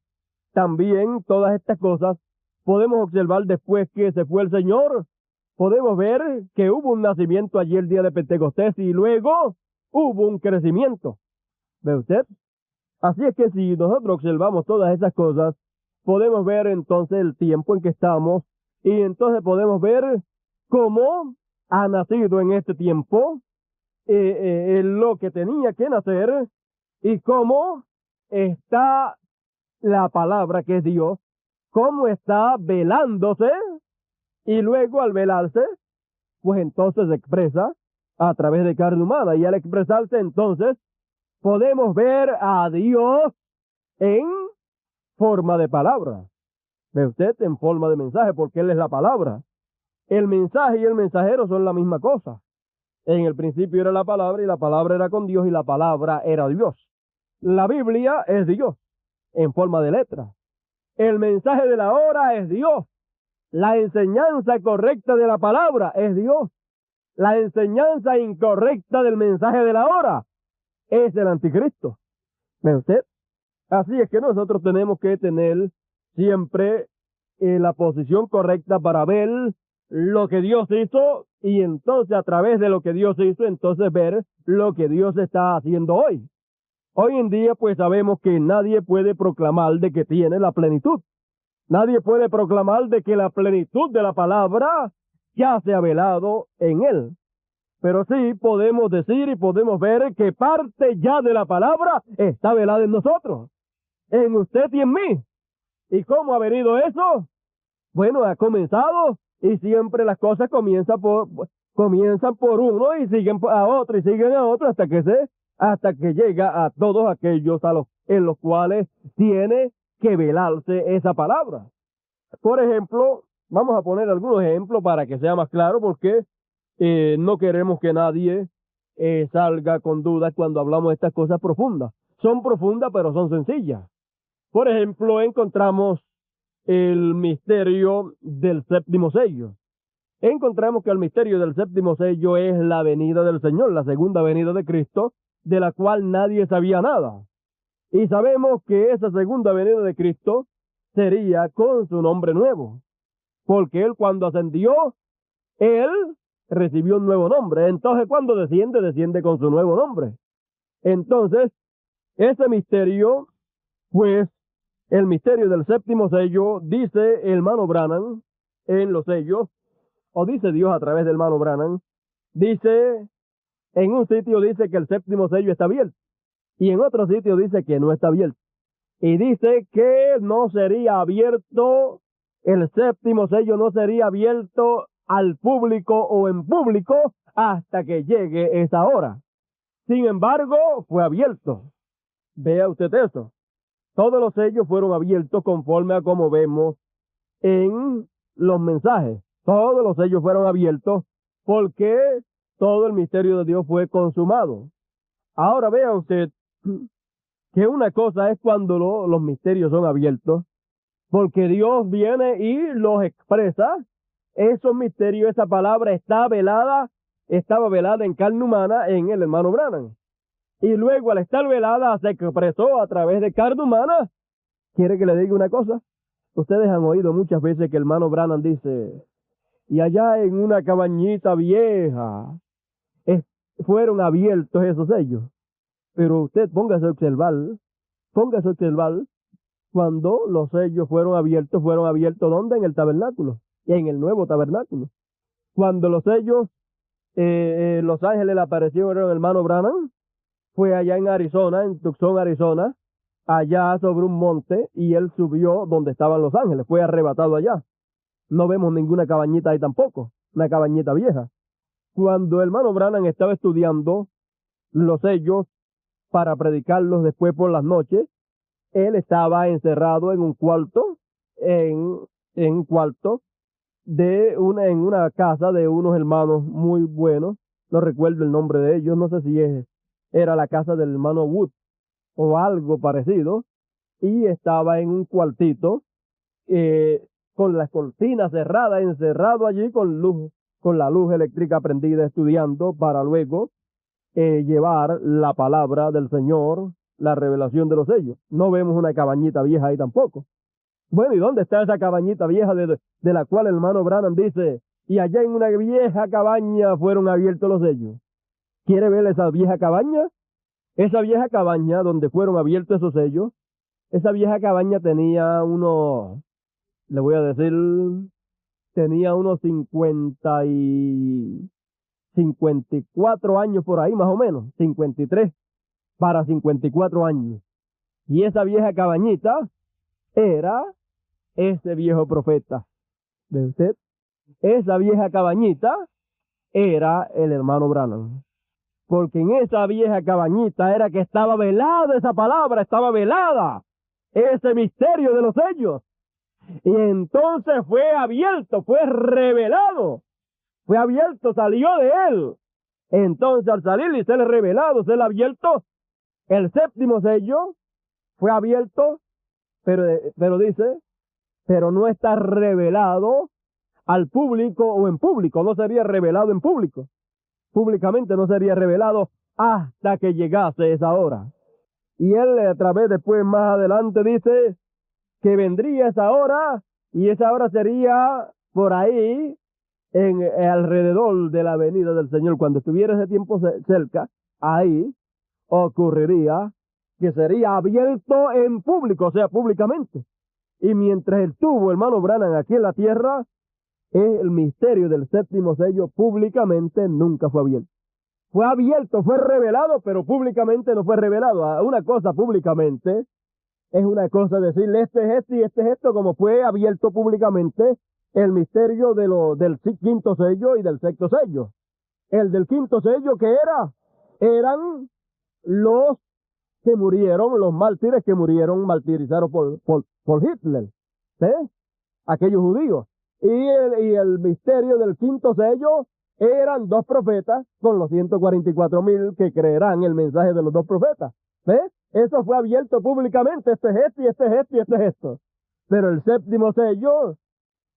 también todas estas cosas, podemos observar después que se fue el Señor, podemos ver que hubo un nacimiento allí el día de Pentecostés y luego hubo un crecimiento. ¿Ve usted? Así es que si nosotros observamos todas esas cosas, podemos ver entonces el tiempo en que estamos y entonces podemos ver cómo ha nacido en este tiempo lo que tenía que nacer y cómo está la palabra que es Dios, cómo está velándose y luego al velarse, pues entonces se expresa a través de carne humana y al expresarse entonces podemos ver a Dios en forma de palabra. ¿Ve usted? En forma de mensaje, porque Él es la palabra. El mensaje y el mensajero son la misma cosa. En el principio era la palabra y la palabra era con Dios y la palabra era Dios. La Biblia es Dios en forma de letra. El mensaje de la hora es Dios. La enseñanza correcta de la palabra es Dios. La enseñanza incorrecta del mensaje de la hora es el anticristo. ¿Ve usted? Así es que nosotros tenemos que tener siempre la posición correcta para ver lo que Dios hizo y entonces a través de lo que Dios hizo, entonces ver lo que Dios está haciendo hoy. Hoy en día pues sabemos que nadie puede proclamar de que tiene la plenitud. Nadie puede proclamar de que la plenitud de la palabra ya se ha velado en él. Pero sí podemos decir y podemos ver que parte ya de la palabra está velada en nosotros, en usted y en mí. ¿Y cómo ha venido eso? Bueno, ha comenzado y siempre las cosas comienzan por uno y siguen a otro y siguen a otro hasta que llega a todos aquellos en los cuales tiene que velarse esa palabra. Por ejemplo, vamos a poner algunos ejemplos para que sea más claro, porque no queremos que nadie salga con dudas cuando hablamos de estas cosas profundas. Son profundas, pero son sencillas. Por ejemplo, encontramos el misterio del séptimo sello. Encontramos que el misterio del séptimo sello es la venida del Señor, la segunda venida de Cristo, de la cual nadie sabía nada. Y sabemos que esa segunda venida de Cristo sería con su nombre nuevo, porque Él cuando ascendió, Él recibió un nuevo nombre. Entonces cuando desciende con su nuevo nombre. Entonces, ese misterio, pues, el misterio del séptimo sello, dice el hermano Branham en los sellos, o dice Dios a través del hermano Branham, dice, en un sitio dice que el séptimo sello está abierto, y en otro sitio dice que no está abierto. Y dice que no sería abierto, el séptimo sello no sería abierto al público o en público hasta que llegue esa hora. Sin embargo, fue abierto. Vea usted eso. Todos los sellos fueron abiertos conforme a como vemos en los mensajes. Todos los sellos fueron abiertos porque todo el misterio de Dios fue consumado. Ahora vea usted que una cosa es cuando los misterios son abiertos, porque Dios viene y los expresa. Esos misterios, esa palabra estaba velada en carne humana en el hermano Branham. Y luego al estar velada se expresó a través de carne humana. ¿Quiere que le diga una cosa? Ustedes han oído muchas veces que el hermano Branham dice, y allá en una cabañita vieja fueron abiertos esos sellos. Pero usted póngase a observar cuando los sellos fueron abiertos ¿dónde? En el tabernáculo, en el nuevo tabernáculo. Cuando los sellos, los ángeles le aparecieron al hermano Branham, fue allá en Arizona, en Tucson, Arizona, allá sobre un monte, y él subió donde estaban los ángeles, fue arrebatado allá. No vemos ninguna cabañita ahí tampoco, una cabañita vieja. Cuando el hermano Branham estaba estudiando los sellos para predicarlos después por las noches, él estaba encerrado en un cuarto, en un cuarto en una casa de unos hermanos muy buenos. No recuerdo el nombre de ellos, no sé si era la casa del hermano Wood o algo parecido, y estaba en un cuartito con las cortinas cerradas, encerrado allí con la luz eléctrica prendida, estudiando para luego llevar la palabra del Señor, la revelación de los sellos. No vemos una cabañita vieja ahí tampoco. Bueno, ¿y dónde está esa cabañita vieja de la cual el hermano Branham dice, y allá en una vieja cabaña fueron abiertos los sellos? ¿Quiere ver esa vieja cabaña? Esa vieja cabaña donde fueron abiertos esos sellos, esa vieja cabaña tenía le voy a decir, tenía unos 54 años por ahí más o menos, 53 para 54 años. Y esa vieja cabañita era ese viejo profeta. ¿Ve usted? Esa vieja cabañita era el hermano Branham. Porque en esa vieja cabañita era que estaba velada esa palabra, estaba velada ese misterio de los sellos. Y entonces fue abierto, fue revelado, fue abierto, salió de él. Entonces al salir y ser revelado, ser abierto, el séptimo sello fue abierto, pero dice, pero no está revelado al público o en público, no sería revelado en público. Públicamente no sería revelado hasta que llegase esa hora. Y él a través después más adelante dice que vendría esa hora, y esa hora sería por ahí alrededor de la venida del Señor. Cuando estuviera ese tiempo cerca, ahí ocurriría que sería abierto en público, o sea, públicamente. Y mientras él tuvo, hermano Branham, aquí en la tierra, el misterio del séptimo sello públicamente nunca fue abierto. Fue abierto, fue revelado, pero públicamente no fue revelado. Una cosa públicamente Es una cosa decirle este es esto y este es esto, como fue abierto públicamente el misterio del quinto sello y del sexto sello. El del quinto sello, ¿qué era? Eran los que murieron, los mártires que murieron martirizados por Hitler, ¿sí? Aquellos judíos. Y el misterio del quinto sello eran dos profetas con los 144,000 que creerán el mensaje de los dos profetas. ¿Ves? Eso fue abierto públicamente. Este es esto y este es esto y este es esto. Pero el séptimo sello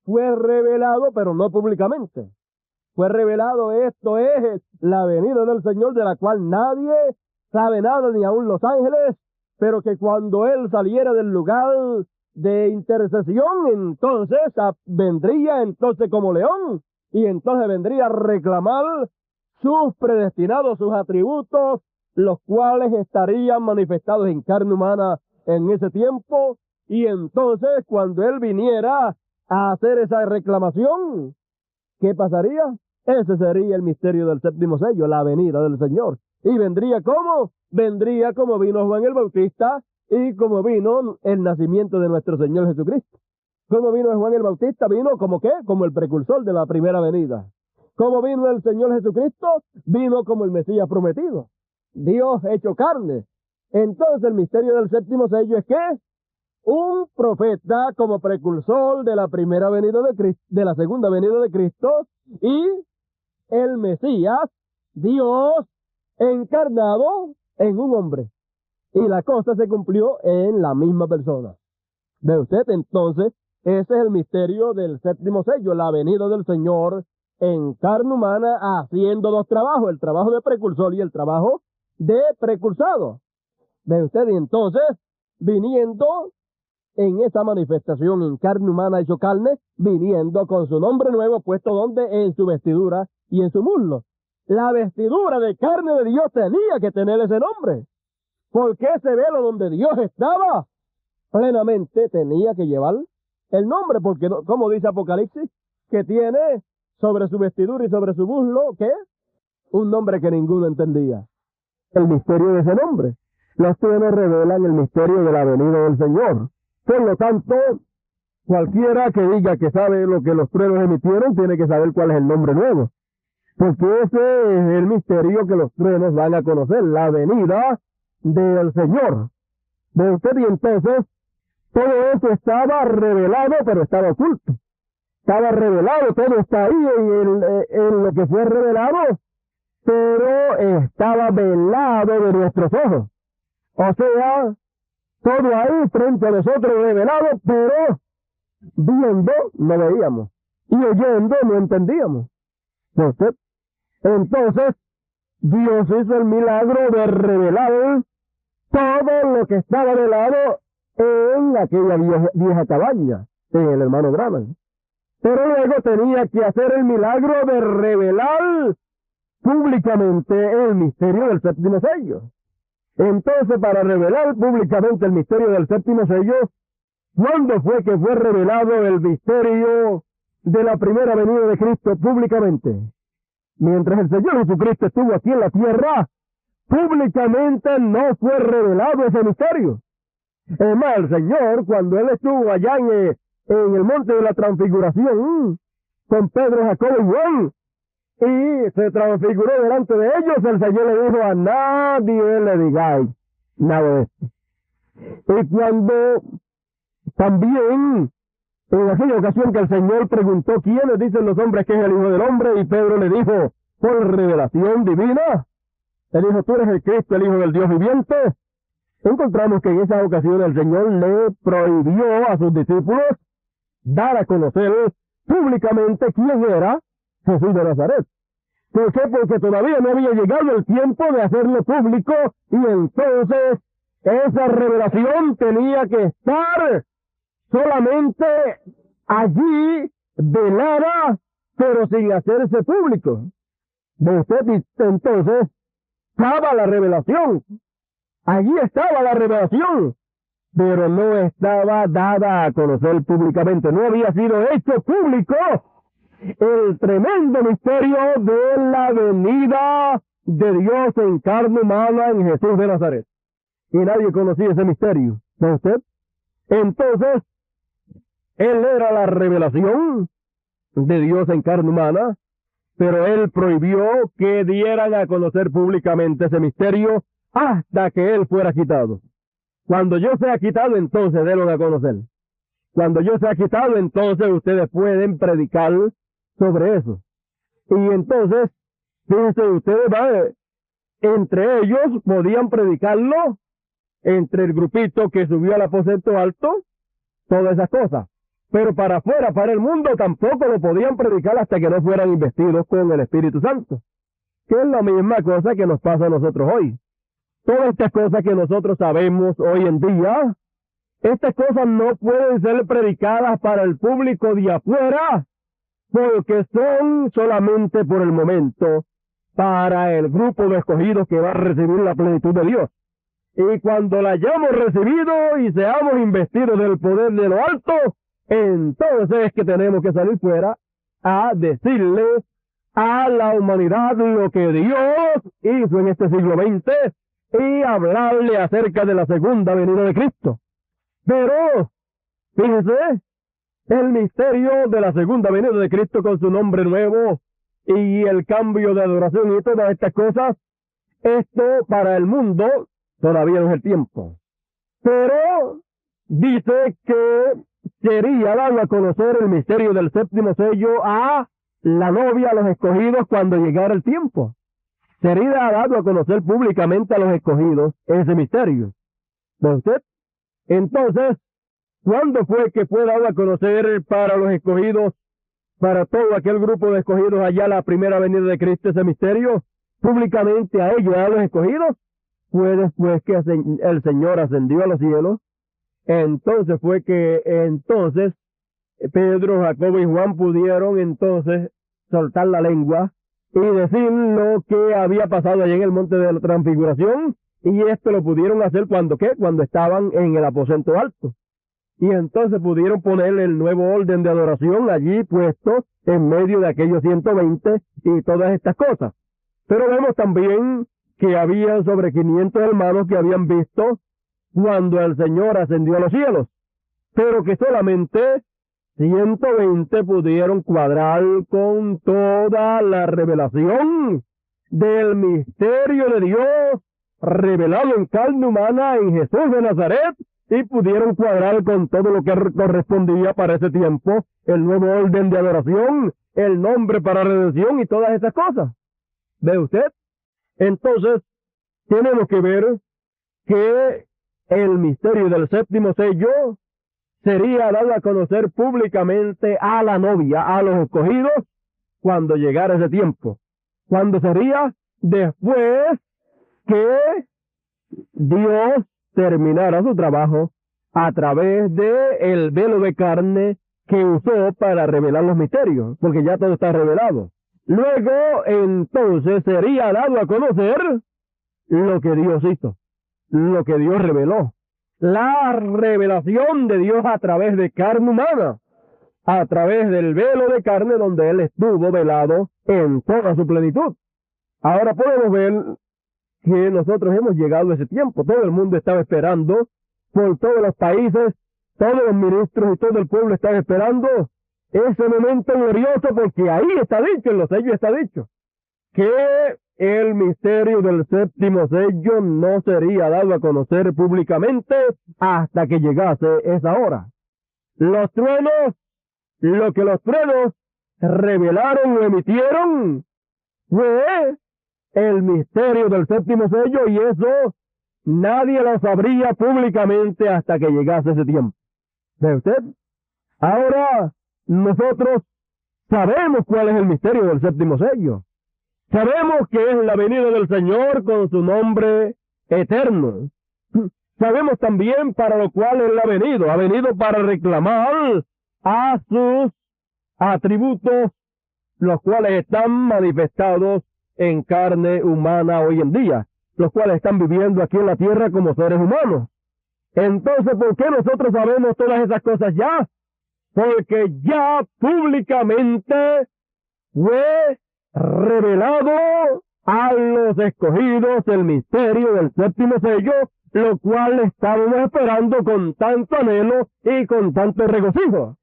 fue revelado, pero no públicamente. Fue revelado, esto es la venida del Señor, de la cual nadie sabe nada, ni aun los ángeles, pero que cuando Él saliera del lugar de intercesión, entonces vendría entonces como león, y entonces vendría a reclamar sus predestinados, sus atributos, los cuales estarían manifestados en carne humana en ese tiempo, y entonces cuando Él viniera a hacer esa reclamación, ¿qué pasaría? Ese sería el misterio del séptimo sello, la venida del Señor. ¿Y vendría cómo? Vendría como vino Juan el Bautista y como vino el nacimiento de nuestro Señor Jesucristo. ¿Cómo vino Juan el Bautista? Vino como ¿qué? Como el precursor de la primera venida. ¿Cómo vino el Señor Jesucristo? Vino como el Mesías prometido. Dios hecho carne. Entonces el misterio del séptimo sello es que un profeta como precursor de la primera venida de Cristo, de la segunda venida de Cristo, y el Mesías, Dios encarnado en un hombre. Y la cosa se cumplió en la misma persona. ¿Ve usted? Entonces, ese es el misterio del séptimo sello, la venida del Señor en carne humana haciendo dos trabajos, el trabajo de precursor y el trabajo de precursado. ¿Ve usted? Y entonces, viniendo en esa manifestación en carne humana hecho carne, viniendo con su nombre nuevo puesto donde en su vestidura y en su muslo. La vestidura de carne de Dios tenía que tener ese nombre, porque ese velo donde Dios estaba plenamente tenía que llevar el nombre, porque como dice Apocalipsis, que tiene sobre su vestidura y sobre su muslo, ¿qué? Un nombre que ninguno entendía. El misterio de ese nombre. Los truenos revelan el misterio de la venida del Señor. Por lo tanto, cualquiera que diga que sabe lo que los truenos emitieron, tiene que saber cuál es el nombre nuevo. Porque ese es el misterio que los truenos van a conocer, la venida del Señor. ¿Ve usted? Y entonces, todo eso estaba revelado, pero estaba oculto. Estaba revelado, todo está ahí en lo que fue revelado, pero estaba velado de nuestros ojos. O sea, todo ahí frente a nosotros revelado, pero viendo no veíamos y oyendo no entendíamos. ¿Ve usted? Entonces, Dios hizo el milagro de revelar todo lo que estaba velado en aquella vieja cabaña, en el hermano Branham. Pero luego tenía que hacer el milagro de revelar públicamente el misterio del séptimo sello. Entonces, para revelar públicamente el misterio del séptimo sello, ¿cuándo fue que fue revelado el misterio de la primera venida de Cristo públicamente? Mientras el Señor Jesucristo estuvo aquí en la tierra, públicamente no fue revelado ese misterio. Es más, el Señor, cuando Él estuvo allá en el monte de la transfiguración, con Pedro, Jacobo y Juan, y se transfiguró delante de ellos, el Señor le dijo: a nadie le digáis nada de esto. Y cuando también, en aquella ocasión que el Señor preguntó quiénes dicen los hombres que es el Hijo del Hombre, y Pedro le dijo, por revelación divina, le dijo: tú eres el Cristo, el Hijo del Dios viviente. Encontramos que en esa ocasión el Señor le prohibió a sus discípulos dar a conocer públicamente quién era Jesús de Nazaret. ¿Por qué? Porque todavía no había llegado el tiempo de hacerlo público, y entonces esa revelación tenía que estar solamente allí, velada, pero sin hacerse público. ¿Ve usted? Entonces estaba la revelación. Allí estaba la revelación, pero no estaba dada a conocer públicamente. No había sido hecho público el tremendo misterio de la venida de Dios en carne humana en Jesús de Nazaret. Y nadie conocía ese misterio. ¿Ve usted? Entonces, él era la revelación de Dios en carne humana, pero él prohibió que dieran a conocer públicamente ese misterio hasta que él fuera quitado. Cuando yo sea quitado, entonces denlo a conocer. Cuando yo sea quitado, entonces ustedes pueden predicar sobre eso. Y entonces, fíjense ustedes, entre ellos podían predicarlo, entre el grupito que subió al aposento alto, todas esas cosas. Pero para afuera, para el mundo, tampoco lo podían predicar hasta que no fueran investidos con el Espíritu Santo. Que es la misma cosa que nos pasa a nosotros hoy. Todas estas cosas que nosotros sabemos hoy en día, estas cosas no pueden ser predicadas para el público de afuera, porque son solamente por el momento para el grupo de escogidos que va a recibir la plenitud de Dios. Y cuando la hayamos recibido y seamos investidos del poder de lo alto, entonces es que tenemos que salir fuera a decirle a la humanidad lo que Dios hizo en este siglo XX y hablarle acerca de la segunda venida de Cristo. Pero, fíjese, el misterio de la segunda venida de Cristo con su nombre nuevo y el cambio de adoración y todas estas cosas, esto para el mundo todavía no es el tiempo. Pero dice que sería dado a conocer el misterio del séptimo sello a la novia, a los escogidos, cuando llegara el tiempo. Sería dado a conocer públicamente a los escogidos ese misterio. ¿Ve usted? Entonces, ¿cuándo fue que fue dado a conocer para los escogidos, para todo aquel grupo de escogidos allá la primera venida de Cristo, ese misterio? Públicamente a ellos, a los escogidos, fue después que el Señor ascendió a los cielos. Entonces fue que Pedro, Jacobo y Juan pudieron entonces soltar la lengua y decir lo que había pasado allá en el monte de la transfiguración, y esto lo pudieron hacer cuando estaban en el aposento alto. Y entonces pudieron poner el nuevo orden de adoración allí puesto en medio de aquellos 120 y todas estas cosas. Pero vemos también que había sobre 500 hermanos que habían visto cuando el Señor ascendió a los cielos, pero que solamente 120 pudieron cuadrar con toda la revelación del misterio de Dios revelado en carne humana en Jesús de Nazaret, y pudieron cuadrar con todo lo que correspondía para ese tiempo, el nuevo orden de adoración, el nombre para redención y todas esas cosas. ¿Ve usted? Entonces, tenemos que ver que el misterio del séptimo sello sería dado a conocer públicamente a la novia, a los escogidos, cuando llegara ese tiempo. ¿Cuándo sería? Después que Dios terminara su trabajo a través de el velo de carne que usó para revelar los misterios, porque ya todo está revelado. Luego, entonces, sería dado a conocer lo que Dios hizo, lo que Dios reveló. La revelación de Dios a través de carne humana, a través del velo de carne donde Él estuvo velado en toda su plenitud. Ahora podemos ver que nosotros hemos llegado a ese tiempo. Todo el mundo estaba esperando, por todos los países, todos los ministros y todo el pueblo estaba esperando ese momento glorioso, porque ahí está dicho, en los sellos está dicho, que el misterio del séptimo sello no sería dado a conocer públicamente hasta que llegase esa hora. Los truenos, lo que los truenos revelaron o emitieron fue el misterio del séptimo sello, y eso nadie lo sabría públicamente hasta que llegase ese tiempo. ¿Ve usted? Ahora nosotros sabemos cuál es el misterio del séptimo sello. Sabemos que es la venida del Señor con su nombre eterno. Sabemos también para lo cual Él ha venido para reclamar a sus atributos, los cuales están manifestados en carne humana hoy en día, los cuales están viviendo aquí en la tierra como seres humanos. Entonces, ¿por qué nosotros sabemos todas esas cosas ya? Porque ya públicamente fue revelado a los escogidos el misterio del séptimo sello, lo cual estábamos esperando con tanto anhelo y con tanto regocijo.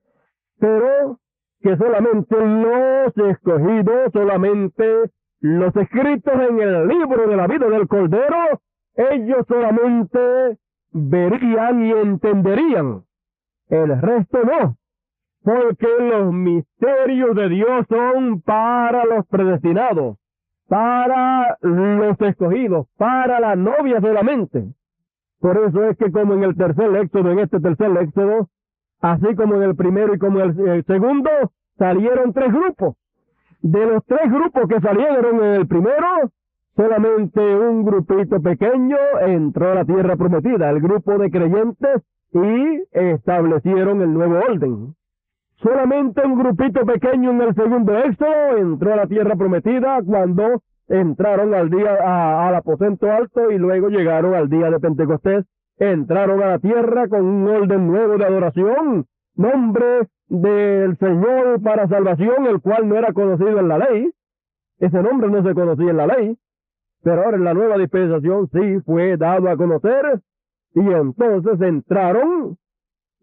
Pero que solamente los escogidos, solamente los escritos en el libro de la vida del Cordero, ellos solamente verían y entenderían. El resto no, porque los misterios de Dios son para los predestinados, para los escogidos, para la novia solamente. Por eso es que como en el tercer éxodo, en este tercer éxodo, así como en el primero y como en el segundo, salieron 3 grupos. De los 3 grupos que salieron en el primero, solamente un grupito pequeño entró a la tierra prometida, el grupo de creyentes, y establecieron el nuevo orden. Solamente un grupito pequeño en el segundo éxodo entró a la tierra prometida cuando entraron al aposento alto y luego llegaron al día de Pentecostés. Entraron a la tierra con un orden nuevo de adoración, nombre del Señor para salvación, el cual no era conocido en la ley. Ese nombre no se conocía en la ley, pero ahora en la nueva dispensación sí fue dado a conocer, y entonces entraron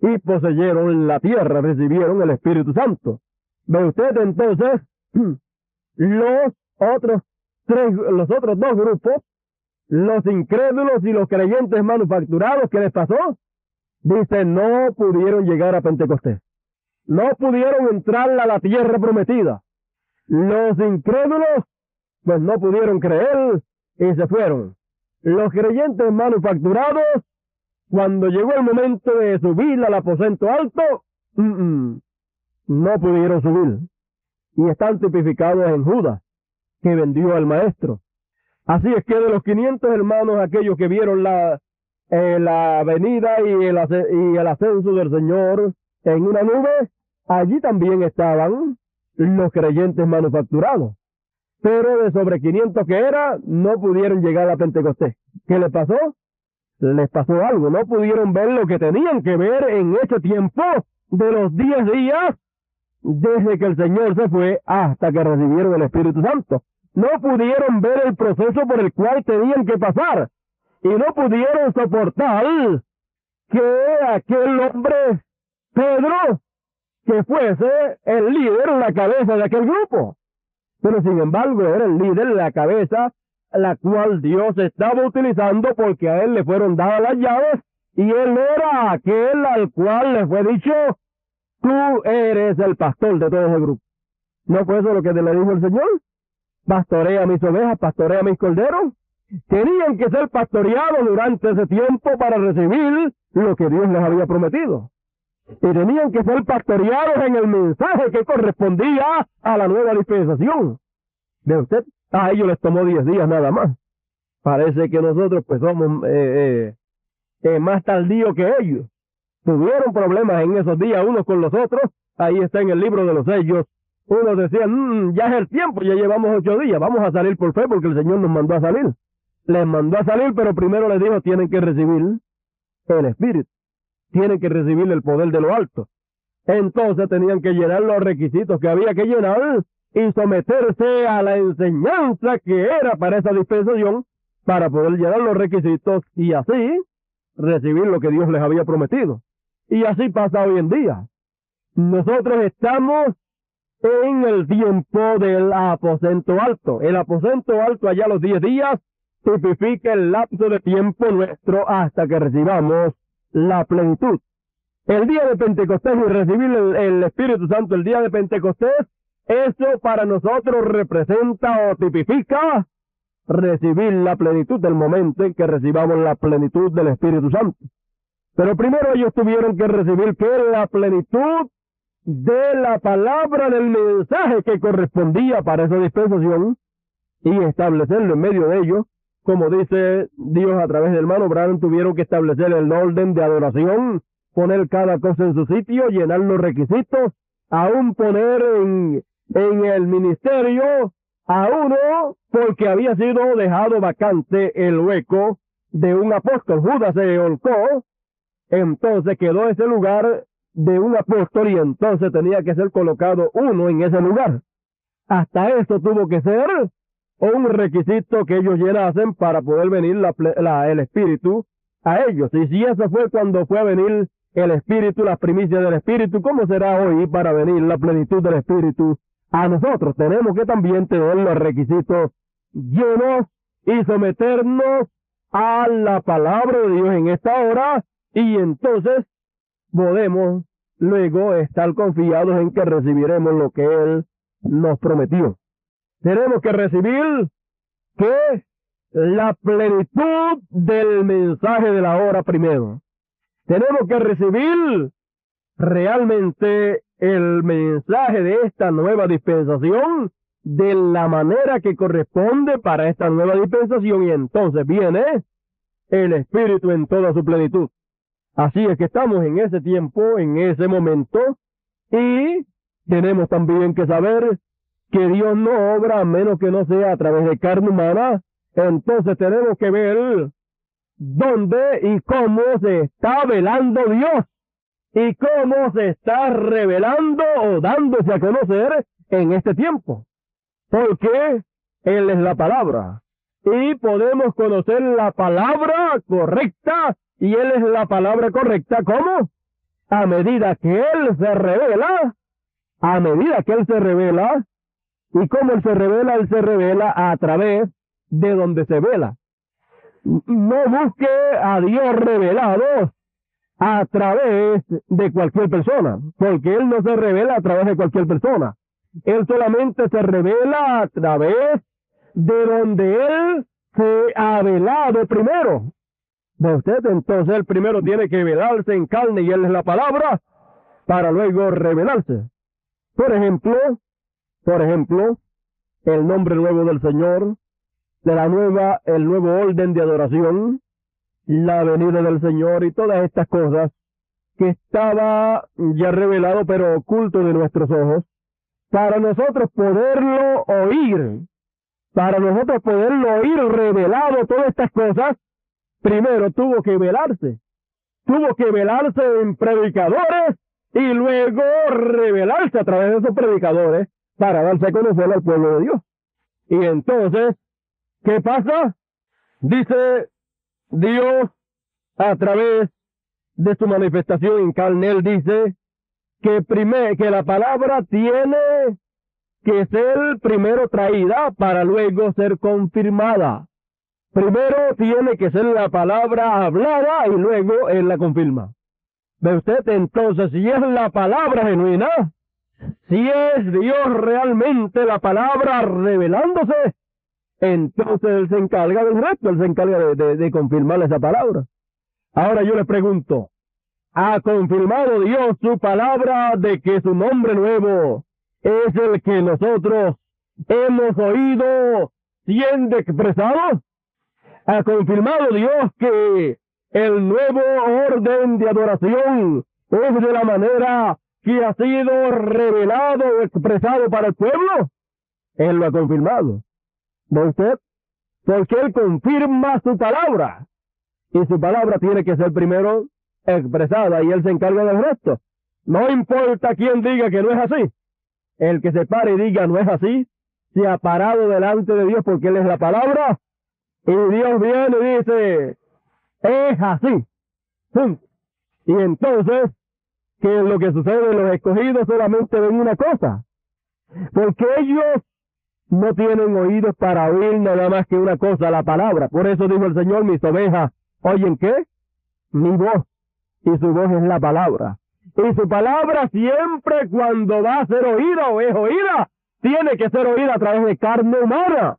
y poseyeron la tierra, recibieron el Espíritu Santo. ¿Ve usted entonces? Los otros 2 grupos, los incrédulos y los creyentes manufacturados, ¿qué les pasó? Dice, no pudieron llegar a Pentecostés. No pudieron entrar a la tierra prometida. Los incrédulos, pues no pudieron creer y se fueron. Los creyentes manufacturados, cuando llegó el momento de subir al aposento alto, no pudieron subir. Y están tipificados en Judas, que vendió al maestro. Así es que de los 500 hermanos, aquellos que vieron la venida y el ascenso del Señor en una nube, allí también estaban los creyentes manufacturados. Pero de sobre 500 que era, no pudieron llegar a Pentecostés. ¿Qué les pasó? Les pasó algo. No pudieron ver lo que tenían que ver en ese tiempo de los 10 días desde que el Señor se fue hasta que recibieron el Espíritu Santo. No pudieron ver el proceso por el cual tenían que pasar. Y no pudieron soportar que aquel hombre, Pedro, que fuese el líder, la cabeza de aquel grupo. Pero sin embargo era el líder, la cabeza, la cual Dios estaba utilizando porque a él le fueron dadas las llaves y él era aquel al cual le fue dicho, tú eres el pastor de todo ese grupo. ¿No fue eso lo que le dijo el Señor? Pastorea mis ovejas, pastorea mis corderos. Tenían que ser pastoreados durante ese tiempo para recibir lo que Dios les había prometido. Y tenían que ser pastoreados en el mensaje que correspondía a la nueva dispensación. ¿Ve usted? A ellos les tomó 10 días nada más. Parece que nosotros pues somos más tardíos que ellos. Tuvieron problemas en esos días unos con los otros. Ahí está en el libro de los sellos. Unos decían, ya es el tiempo, ya llevamos 8 días, vamos a salir por fe porque el Señor nos mandó a salir. Les mandó a salir, pero primero les dijo, tienen que recibir el Espíritu. Tienen que recibir el poder de lo alto. Entonces tenían que llenar los requisitos que había que llenar y someterse a la enseñanza que era para esa dispensación para poder llenar los requisitos y así recibir lo que Dios les había prometido. Y así pasa hoy en día. Nosotros estamos en el tiempo del aposento alto. El aposento alto allá los 10 días tipifica el lapso de tiempo nuestro hasta que recibamos la plenitud. El día de Pentecostés y recibir el Espíritu Santo el día de Pentecostés, eso para nosotros representa o tipifica recibir la plenitud del momento en que recibamos la plenitud del Espíritu Santo. Pero primero ellos tuvieron que recibir que la plenitud de la palabra del mensaje que correspondía para esa dispensación y establecerlo en medio de ellos. Como dice Dios a través del hermano Branham, tuvieron que establecer el orden de adoración, poner cada cosa en su sitio, llenar los requisitos, aún poner en el ministerio a uno porque había sido dejado vacante el hueco de un apóstol. Judas se holcó, entonces quedó ese lugar de un apóstol y entonces tenía que ser colocado uno en ese lugar. Hasta eso tuvo que ser o un requisito que ellos llenasen para poder venir el Espíritu a ellos. Y si eso fue cuando fue a venir el Espíritu, las primicias del Espíritu, ¿cómo será hoy para venir la plenitud del Espíritu a nosotros? Tenemos que también tener los requisitos llenos y someternos a la palabra de Dios en esta hora, y entonces podemos luego estar confiados en que recibiremos lo que Él nos prometió. Tenemos que recibir que la plenitud del mensaje de la hora primero. Tenemos que recibir realmente el mensaje de esta nueva dispensación de la manera que corresponde para esta nueva dispensación, y entonces viene el Espíritu en toda su plenitud. Así es que estamos en ese tiempo, en ese momento, y tenemos también que saber que Dios no obra a menos que no sea a través de carne humana. Entonces tenemos que ver dónde y cómo se está velando Dios y cómo se está revelando o dándose a conocer en este tiempo. Porque Él es la palabra y podemos conocer la palabra correcta, y Él es la palabra correcta. ¿Cómo? A medida que Él se revela, a medida que Él se revela. ¿Y cómo Él se revela? Él se revela a través de donde se vela. No busque a Dios revelado a través de cualquier persona, porque Él no se revela a través de cualquier persona. Él solamente se revela a través de donde Él se ha velado primero. ¿Ve usted? Entonces Él primero tiene que velarse en carne, y Él es la palabra, para luego revelarse. Por ejemplo, el nombre nuevo del Señor, el nuevo orden de adoración, la venida del Señor y todas estas cosas que estaba ya revelado pero oculto de nuestros ojos, para nosotros poderlo oír, revelado todas estas cosas, primero tuvo que velarse en predicadores, y luego revelarse a través de esos predicadores para darse a conocer al pueblo de Dios. Y entonces, ¿qué pasa? Dice Dios a través de su manifestación en carne. Él dice que la palabra tiene que ser primero traída para luego ser confirmada. Primero tiene que ser la palabra hablada y luego Él la confirma. ¿Ve usted? Entonces, si es la palabra genuina, si es Dios realmente la palabra revelándose, entonces Él se encarga del resto, Él se encarga de confirmar esa palabra. Ahora yo le pregunto, ¿ha confirmado Dios su palabra de que su nombre nuevo es el que nosotros hemos oído siendo expresado? ¿Ha confirmado Dios que el nuevo orden de adoración es de la manera que ha sido revelado o expresado para el pueblo? Él lo ha confirmado. ¿Ve usted? Porque Él confirma su palabra, y su palabra tiene que ser primero expresada, y Él se encarga del resto. No importa quién diga que no es así. El que se pare y diga no es así, se ha parado delante de Dios, porque Él es la palabra, y Dios viene y dice, es así. Y entonces, ¿qué es lo que sucede? Los escogidos solamente ven una cosa, porque ellos no tienen oídos para oír nada más que una cosa, la palabra. Por eso dijo el Señor, mis ovejas oyen ¿qué? Mi voz, y su voz es la palabra. Y su palabra siempre, cuando va a ser oída o es oída, tiene que ser oída a través de carne humana.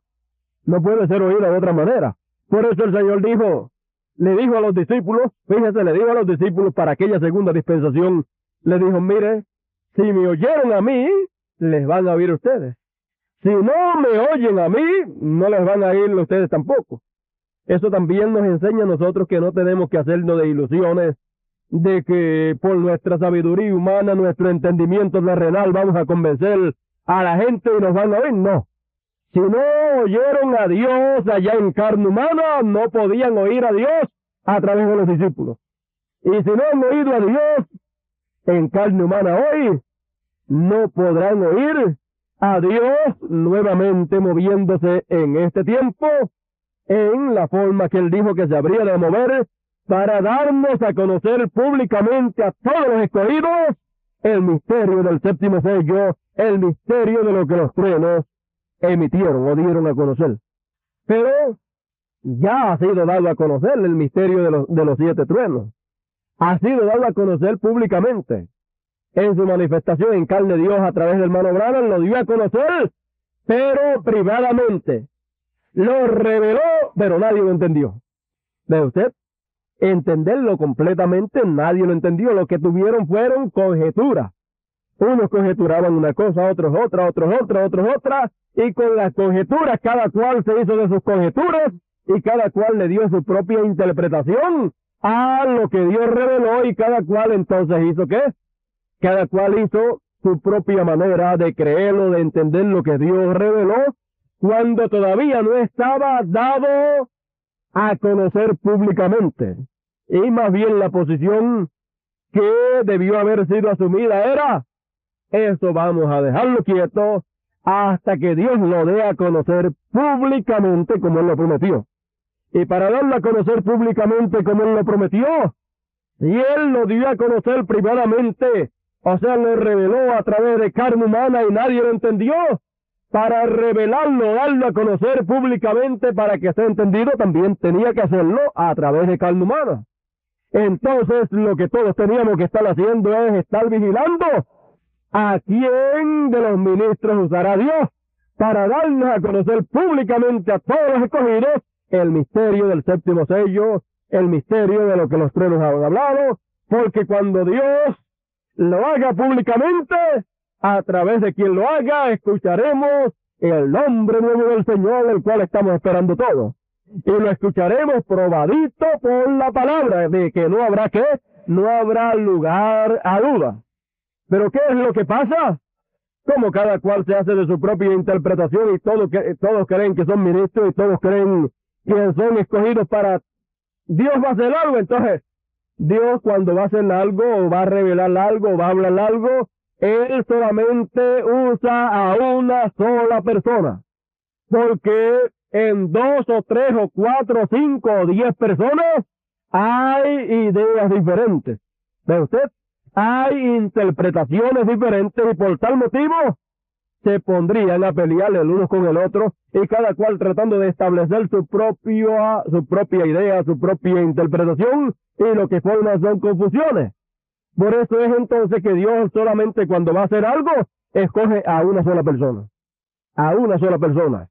No puede ser oída de otra manera. Por eso el Señor le dijo a los discípulos, fíjese, le dijo a los discípulos para aquella segunda dispensación, le dijo, mire, si me oyeron a mí, les van a oír ustedes. Si no me oyen a mí, no les van a oír ustedes tampoco. Eso también nos enseña a nosotros que no tenemos que hacernos de ilusiones de que por nuestra sabiduría humana, nuestro entendimiento terrenal, vamos a convencer a la gente y nos van a oír. No. Si no oyeron a Dios allá en carne humana, no podían oír a Dios a través de los discípulos. Y si no han oído a Dios en carne humana hoy, no podrán oír a Dios nuevamente moviéndose en este tiempo, en la forma que Él dijo que se habría de mover, para darnos a conocer públicamente a todos los escogidos el misterio del séptimo sello, el misterio de lo que los truenos emitieron o dieron a conocer. Pero ya ha sido dado a conocer el misterio de los 7 truenos. Ha sido dado a conocer públicamente. En su manifestación en carne Dios a través del hermano Branham lo dio a conocer, pero privadamente. Lo reveló, pero nadie lo entendió. ¿Ve usted? Entenderlo completamente nadie lo entendió. Lo que tuvieron fueron conjeturas. Unos conjeturaban una cosa, otros otra, otros otra, y con las conjeturas cada cual se hizo de sus conjeturas y cada cual le dio su propia interpretación a lo que Dios reveló, y cada cual entonces hizo ¿qué? Cada cual hizo su propia manera de creerlo, de entender lo que Dios reveló, cuando todavía no estaba dado a conocer públicamente. Y más bien la posición que debió haber sido asumida era: eso vamos a dejarlo quieto hasta que Dios lo dé a conocer públicamente como Él lo prometió. Y para darlo a conocer públicamente como Él lo prometió, y Él lo dio a conocer privadamente, o sea, lo reveló a través de carne humana y nadie lo entendió, para revelarlo, darlo a conocer públicamente para que sea entendido, también tenía que hacerlo a través de carne humana. Entonces, lo que todos teníamos que estar haciendo es estar vigilando a quién de los ministros usará Dios para darnos a conocer públicamente a todos los escogidos el misterio del séptimo sello, el misterio de lo que los truenos han hablado, porque cuando Dios lo haga públicamente, a través de quien lo haga, escucharemos el nombre nuevo del Señor, el cual estamos esperando todos. Y lo escucharemos probadito por la palabra, de que no habrá ¿qué? No habrá lugar a duda. Pero ¿qué es lo que pasa? Como cada cual se hace de su propia interpretación y todos creen que son ministros y todos creen que son escogidos para... Dios va a hacer algo, entonces Dios cuando va a hacer algo o va a revelar algo o va a hablar algo, Él solamente usa a una sola persona. Porque en 2 o 3 o 4 o 5 o 10 personas hay ideas diferentes. ¿Ve usted? Hay interpretaciones diferentes y por tal motivo se pondrían a pelear el uno con el otro y cada cual tratando de establecer su propia idea, su propia interpretación, y lo que forma son confusiones. Por eso es entonces que Dios solamente cuando va a hacer algo escoge a una sola persona. A una sola persona.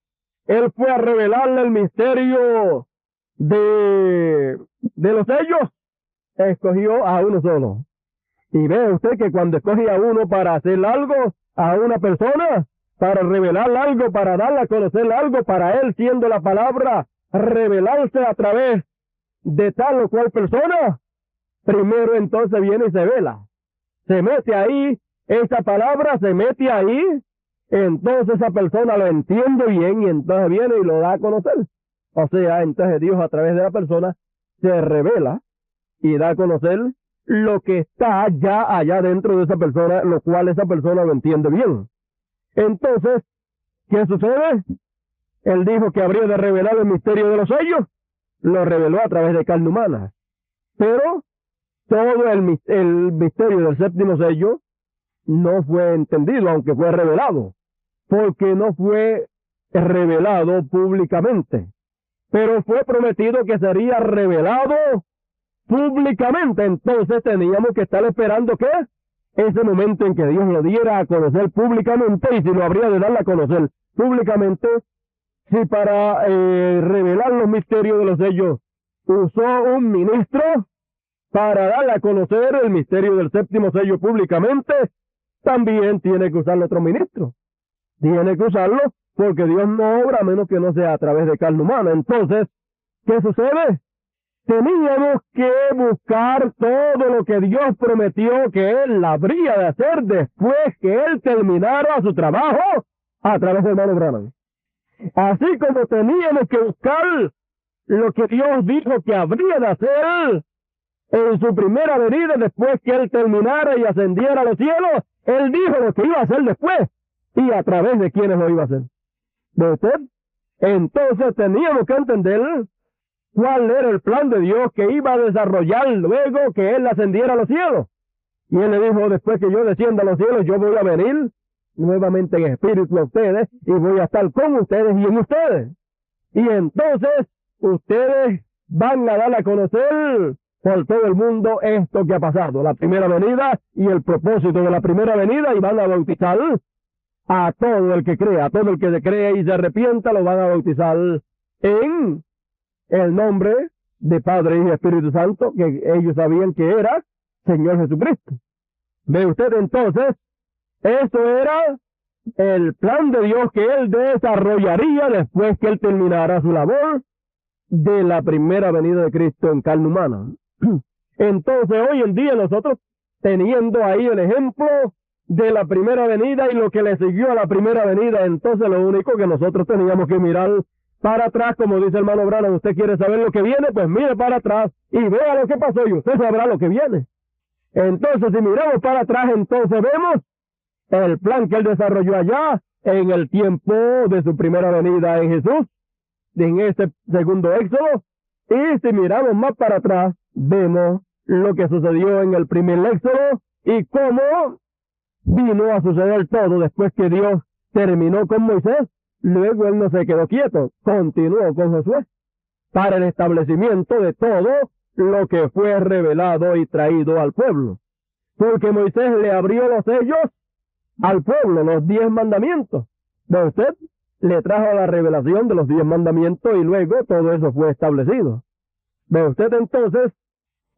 Él fue a revelarle el misterio de los sellos, escogió a uno solo. Y ve usted que cuando escoge a uno para hacer algo, a una persona, para revelar algo, para darle a conocer algo, para él siendo la palabra, revelarse a través de tal o cual persona, primero entonces viene y se vela. Se mete ahí, esa palabra se mete ahí, entonces esa persona lo entiende bien y entonces viene y lo da a conocer. O sea, entonces Dios a través de la persona se revela y da a conocer lo que está ya allá dentro de esa persona, lo cual esa persona lo entiende bien. Entonces, ¿qué sucede? Él dijo que habría de revelar el misterio de los sellos, lo reveló a través de carne humana. Pero todo el misterio del séptimo sello no fue entendido, aunque fue revelado, porque no fue revelado públicamente. Pero fue prometido que sería revelado públicamente. Entonces teníamos que estar esperando que ese momento en que Dios lo diera a conocer públicamente, y si lo habría de darle a conocer públicamente, si para revelar los misterios de los sellos usó un ministro para darle a conocer el misterio del séptimo sello públicamente, también tiene que usarlo otro ministro. Tiene que usarlo porque Dios no obra a menos que no sea a través de carne humana. Entonces, ¿qué sucede? Teníamos que buscar todo lo que Dios prometió que Él habría de hacer después que Él terminara su trabajo a través del hermano Branham. Así como teníamos que buscar lo que Dios dijo que habría de hacer en su primera venida después que Él terminara y ascendiera a los cielos, Él dijo lo que iba a hacer después. y a través de quienes lo iba a hacer. ¿Ve usted? Entonces teníamos que entender cuál era el plan de Dios que iba a desarrollar luego que Él ascendiera a los cielos. Y Él le dijo, después que yo descienda a los cielos, yo voy a venir nuevamente en espíritu a ustedes y voy a estar con ustedes y en ustedes. Y entonces ustedes van a dar a conocer por todo el mundo esto que ha pasado, la primera venida y el propósito de la primera venida, y van a bautizar a todo el que crea, a todo el que se cree y se arrepienta, lo van a bautizar en el nombre de Padre y Espíritu Santo, que ellos sabían que era Señor Jesucristo. ¿Ve usted entonces? Eso era el plan de Dios que Él desarrollaría después que Él terminara su labor de la primera venida de Cristo en carne humana. Entonces, hoy en día nosotros, teniendo ahí el ejemplo de la primera venida y lo que le siguió a la primera venida, entonces lo único que nosotros teníamos que mirar para atrás, como dice el hermano Branham, usted quiere saber lo que viene, pues mire para atrás y vea lo que pasó y usted sabrá lo que viene. Entonces, si miramos para atrás, entonces vemos el plan que Él desarrolló allá en el tiempo de su primera venida en Jesús, en este segundo éxodo, y si miramos más para atrás, vemos lo que sucedió en el primer éxodo y cómo vino a suceder todo después que Dios terminó con Moisés. Luego Él no se quedó quieto, continuó con Josué para el establecimiento de todo lo que fue revelado y traído al pueblo. Porque Moisés le abrió los sellos al pueblo, los 10 mandamientos. ¿Ve usted? Le trajo la revelación de los 10 mandamientos y luego todo eso fue establecido. ¿Ve usted? Entonces,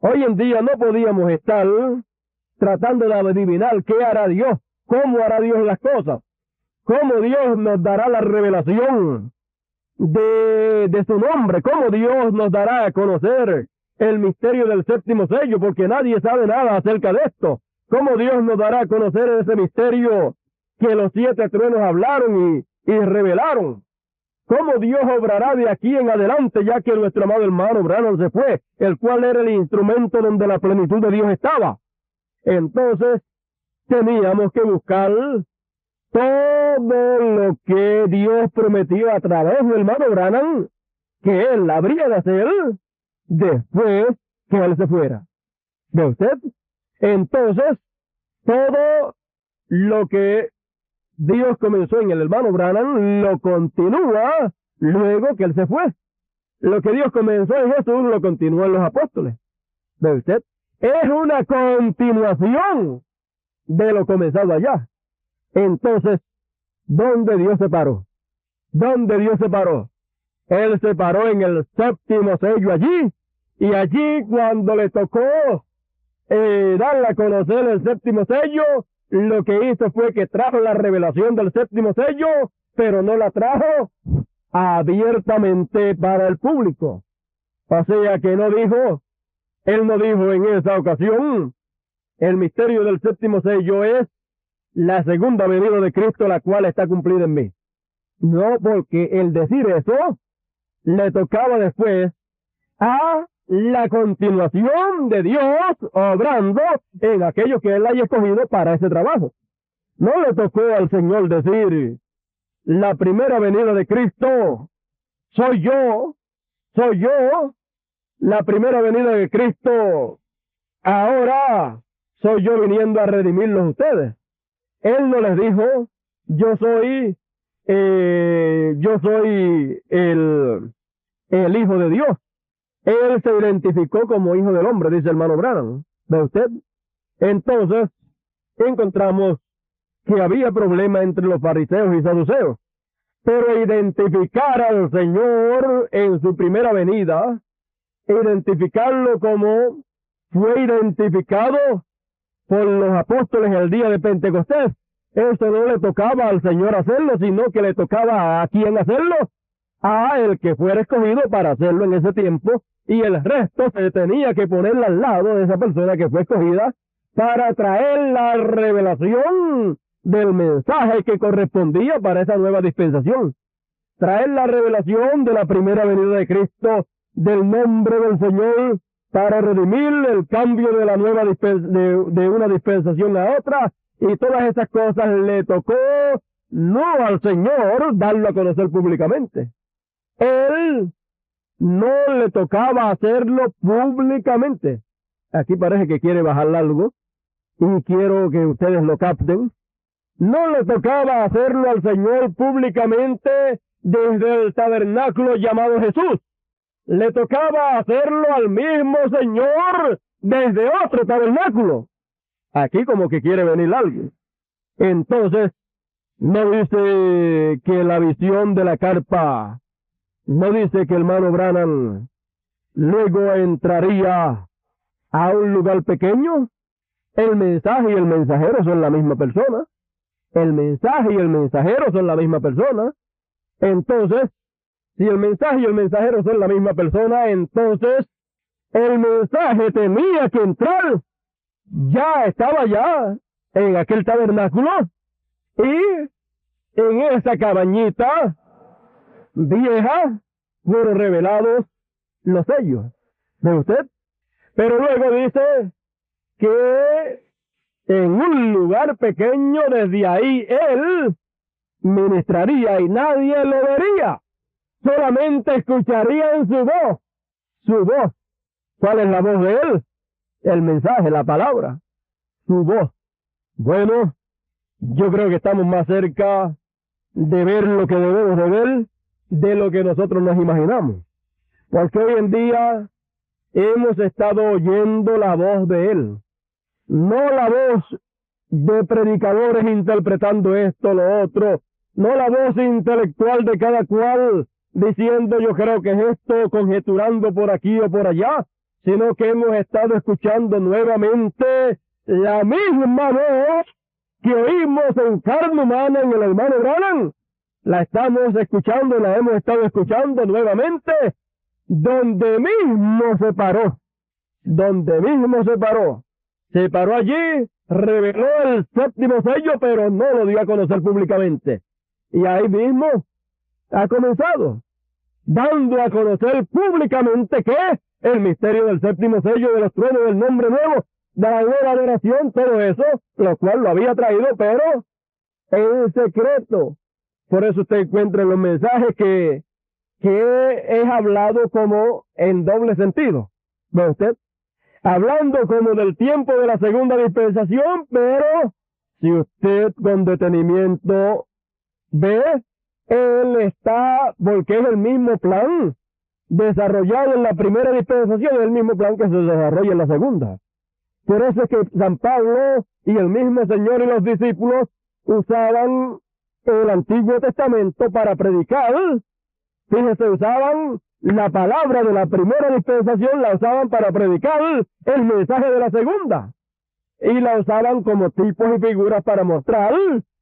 hoy en día no podíamos estar tratando de adivinar qué hará Dios, cómo hará Dios las cosas, cómo Dios nos dará la revelación de su nombre, cómo Dios nos dará a conocer el misterio del séptimo sello, porque nadie sabe nada acerca de esto. Cómo Dios nos dará a conocer ese misterio que los 7 truenos hablaron y revelaron. Cómo Dios obrará de aquí en adelante, ya que nuestro amado hermano Branham se fue, el cual era el instrumento donde la plenitud de Dios estaba. Entonces, teníamos que buscar todo lo que Dios prometió a través del hermano Branham, que Él habría de hacer después que Él se fuera. ¿Ve usted? Entonces, todo lo que Dios comenzó en el hermano Branham lo continúa luego que Él se fue. Lo que Dios comenzó en Jesús lo continúa en los apóstoles. ¿Ve usted? Es una continuación de lo comenzado allá. Entonces, ¿dónde Dios se paró? ¿Dónde Dios se paró? Él se paró en el séptimo sello allí, y allí cuando le tocó darle a conocer el séptimo sello, lo que hizo fue que trajo la revelación del séptimo sello, pero no la trajo abiertamente para el público. O sea que Él no dijo en esa ocasión, el misterio del séptimo sello es la segunda venida de Cristo, la cual está cumplida en mí. No, porque el decir eso le tocaba después a la continuación de Dios obrando en aquellos que Él haya escogido para ese trabajo. No le tocó al Señor decir, la primera venida de Cristo soy yo, la primera venida de Cristo, ahora soy yo viniendo a redimirlos a ustedes. Él no les dijo, yo soy el Hijo de Dios. Él se identificó como Hijo del Hombre, dice el hermano Branham. ¿Ve usted? Entonces, encontramos que había problema entre los fariseos y saduceos. Pero identificar al Señor en su primera venida, identificarlo como fue identificado por los apóstoles el día de Pentecostés, eso no le tocaba al Señor hacerlo, sino que le tocaba a quien hacerlo, a el que fuera escogido para hacerlo en ese tiempo, y el resto se tenía que poner al lado de esa persona que fue escogida para traer la revelación del mensaje que correspondía para esa nueva dispensación. Traer la revelación de la primera venida de Cristo, del nombre del Señor, para redimir el cambio de la nueva de una dispensación a otra, y todas esas cosas le tocó no al Señor darlo a conocer públicamente. Él no le tocaba hacerlo públicamente. Aquí parece que quiere bajar algo y quiero que ustedes lo capten. No le tocaba hacerlo al Señor públicamente desde el tabernáculo llamado Jesús. Le tocaba hacerlo al mismo Señor desde otro tabernáculo. Aquí como que quiere venir alguien. Entonces, no dice que la visión de la carpa, no dice que el hermano Branham luego entraría a un lugar pequeño. El mensaje y el mensajero son la misma persona. El mensaje y el mensajero son la misma persona. Entonces, si el mensaje y el mensajero son la misma persona, entonces el mensaje tenía que entrar. Ya estaba ya en aquel tabernáculo y en esa cabañita vieja fueron revelados los sellos. ¿Ve usted? Pero luego dice que en un lugar pequeño desde ahí él ministraría y nadie lo vería. Solamente escucharían su voz. Su voz. ¿Cuál es la voz de él? El mensaje, la palabra. Su voz. Bueno, yo creo que estamos más cerca de ver lo que debemos de ver de lo que nosotros nos imaginamos. Porque hoy en día hemos estado oyendo la voz de él. No la voz de predicadores interpretando esto, lo otro. No la voz intelectual de cada cual diciendo yo creo que es esto, conjeturando por aquí o por allá, sino que hemos estado escuchando nuevamente la misma voz que oímos en carne humana en el hermano Branham. La estamos escuchando, la hemos estado escuchando nuevamente, donde mismo se paró. Se paró allí, reveló el séptimo sello, pero no lo dio a conocer públicamente. Y ahí mismo ha comenzado, dando a conocer públicamente que el misterio del séptimo sello, de los truenos del nombre nuevo, de la nueva adoración, todo eso, lo cual lo había traído, pero en secreto. Por eso usted encuentra en los mensajes que es hablado como en doble sentido. ¿Ve usted? Hablando como del tiempo de la segunda dispensación, pero si usted con detenimiento ve, él está, porque es el mismo plan desarrollado en la primera dispensación, es el mismo plan que se desarrolla en la segunda. Por eso es que San Pablo y el mismo Señor y los discípulos usaban el Antiguo Testamento para predicar. Fíjese, usaban la palabra de la primera dispensación, la usaban para predicar el mensaje de la segunda. Y la usaban como tipos y figuras para mostrar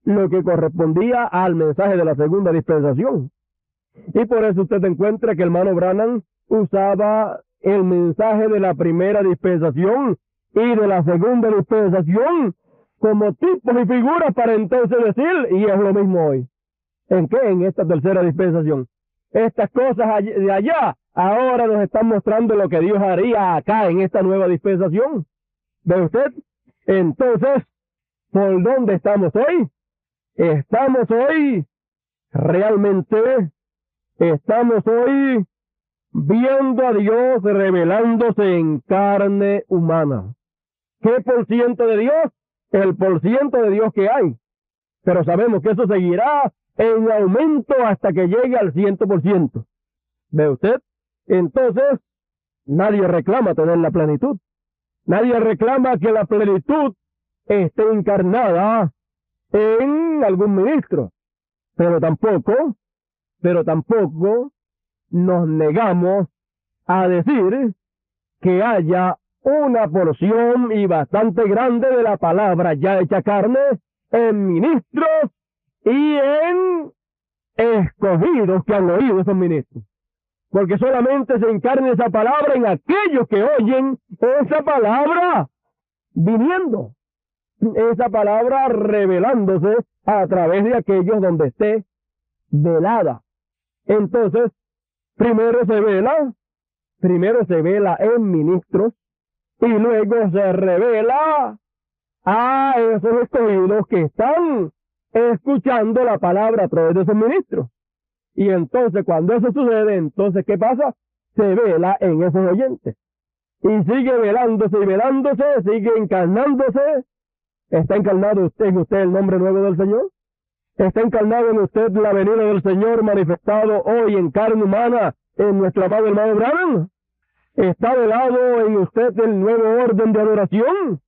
lo que correspondía al mensaje de la segunda dispensación. Y por eso usted encuentra que el hermano Branham usaba el mensaje de la primera dispensación y de la segunda dispensación como tipos y figuras para entonces decir, y es lo mismo hoy. ¿En qué? En esta tercera dispensación. Estas cosas de allá ahora nos están mostrando lo que Dios haría acá en esta nueva dispensación. ¿Ve usted? Entonces, ¿por dónde estamos hoy? Estamos hoy realmente, estamos hoy viendo a Dios revelándose en carne humana. ¿Qué por ciento de Dios? El por ciento de Dios que hay. Pero sabemos que eso seguirá en aumento hasta que llegue al 100%. ¿Ve usted? Entonces, nadie reclama tener la plenitud. Nadie reclama que la plenitud esté encarnada en algún ministro. Pero tampoco nos negamos a decir que haya una porción y bastante grande de la palabra ya hecha carne en ministros y en escogidos que han oído esos ministros. Porque solamente se encarna esa palabra en aquellos que oyen esa palabra viniendo, esa palabra revelándose a través de aquellos donde esté velada. Entonces, primero se vela en ministros y luego se revela a esos escogidos que están escuchando la palabra a través de sus ministros. Y entonces cuando eso sucede, entonces ¿qué pasa? Se vela en esos oyentes. Y sigue velándose y velándose, sigue encarnándose. ¿Está encarnado en usted el nombre nuevo del Señor? ¿Está encarnado en usted la venida del Señor manifestado hoy en carne humana en nuestro amado hermano Branham? ¿Está velado en usted el nuevo orden de adoración?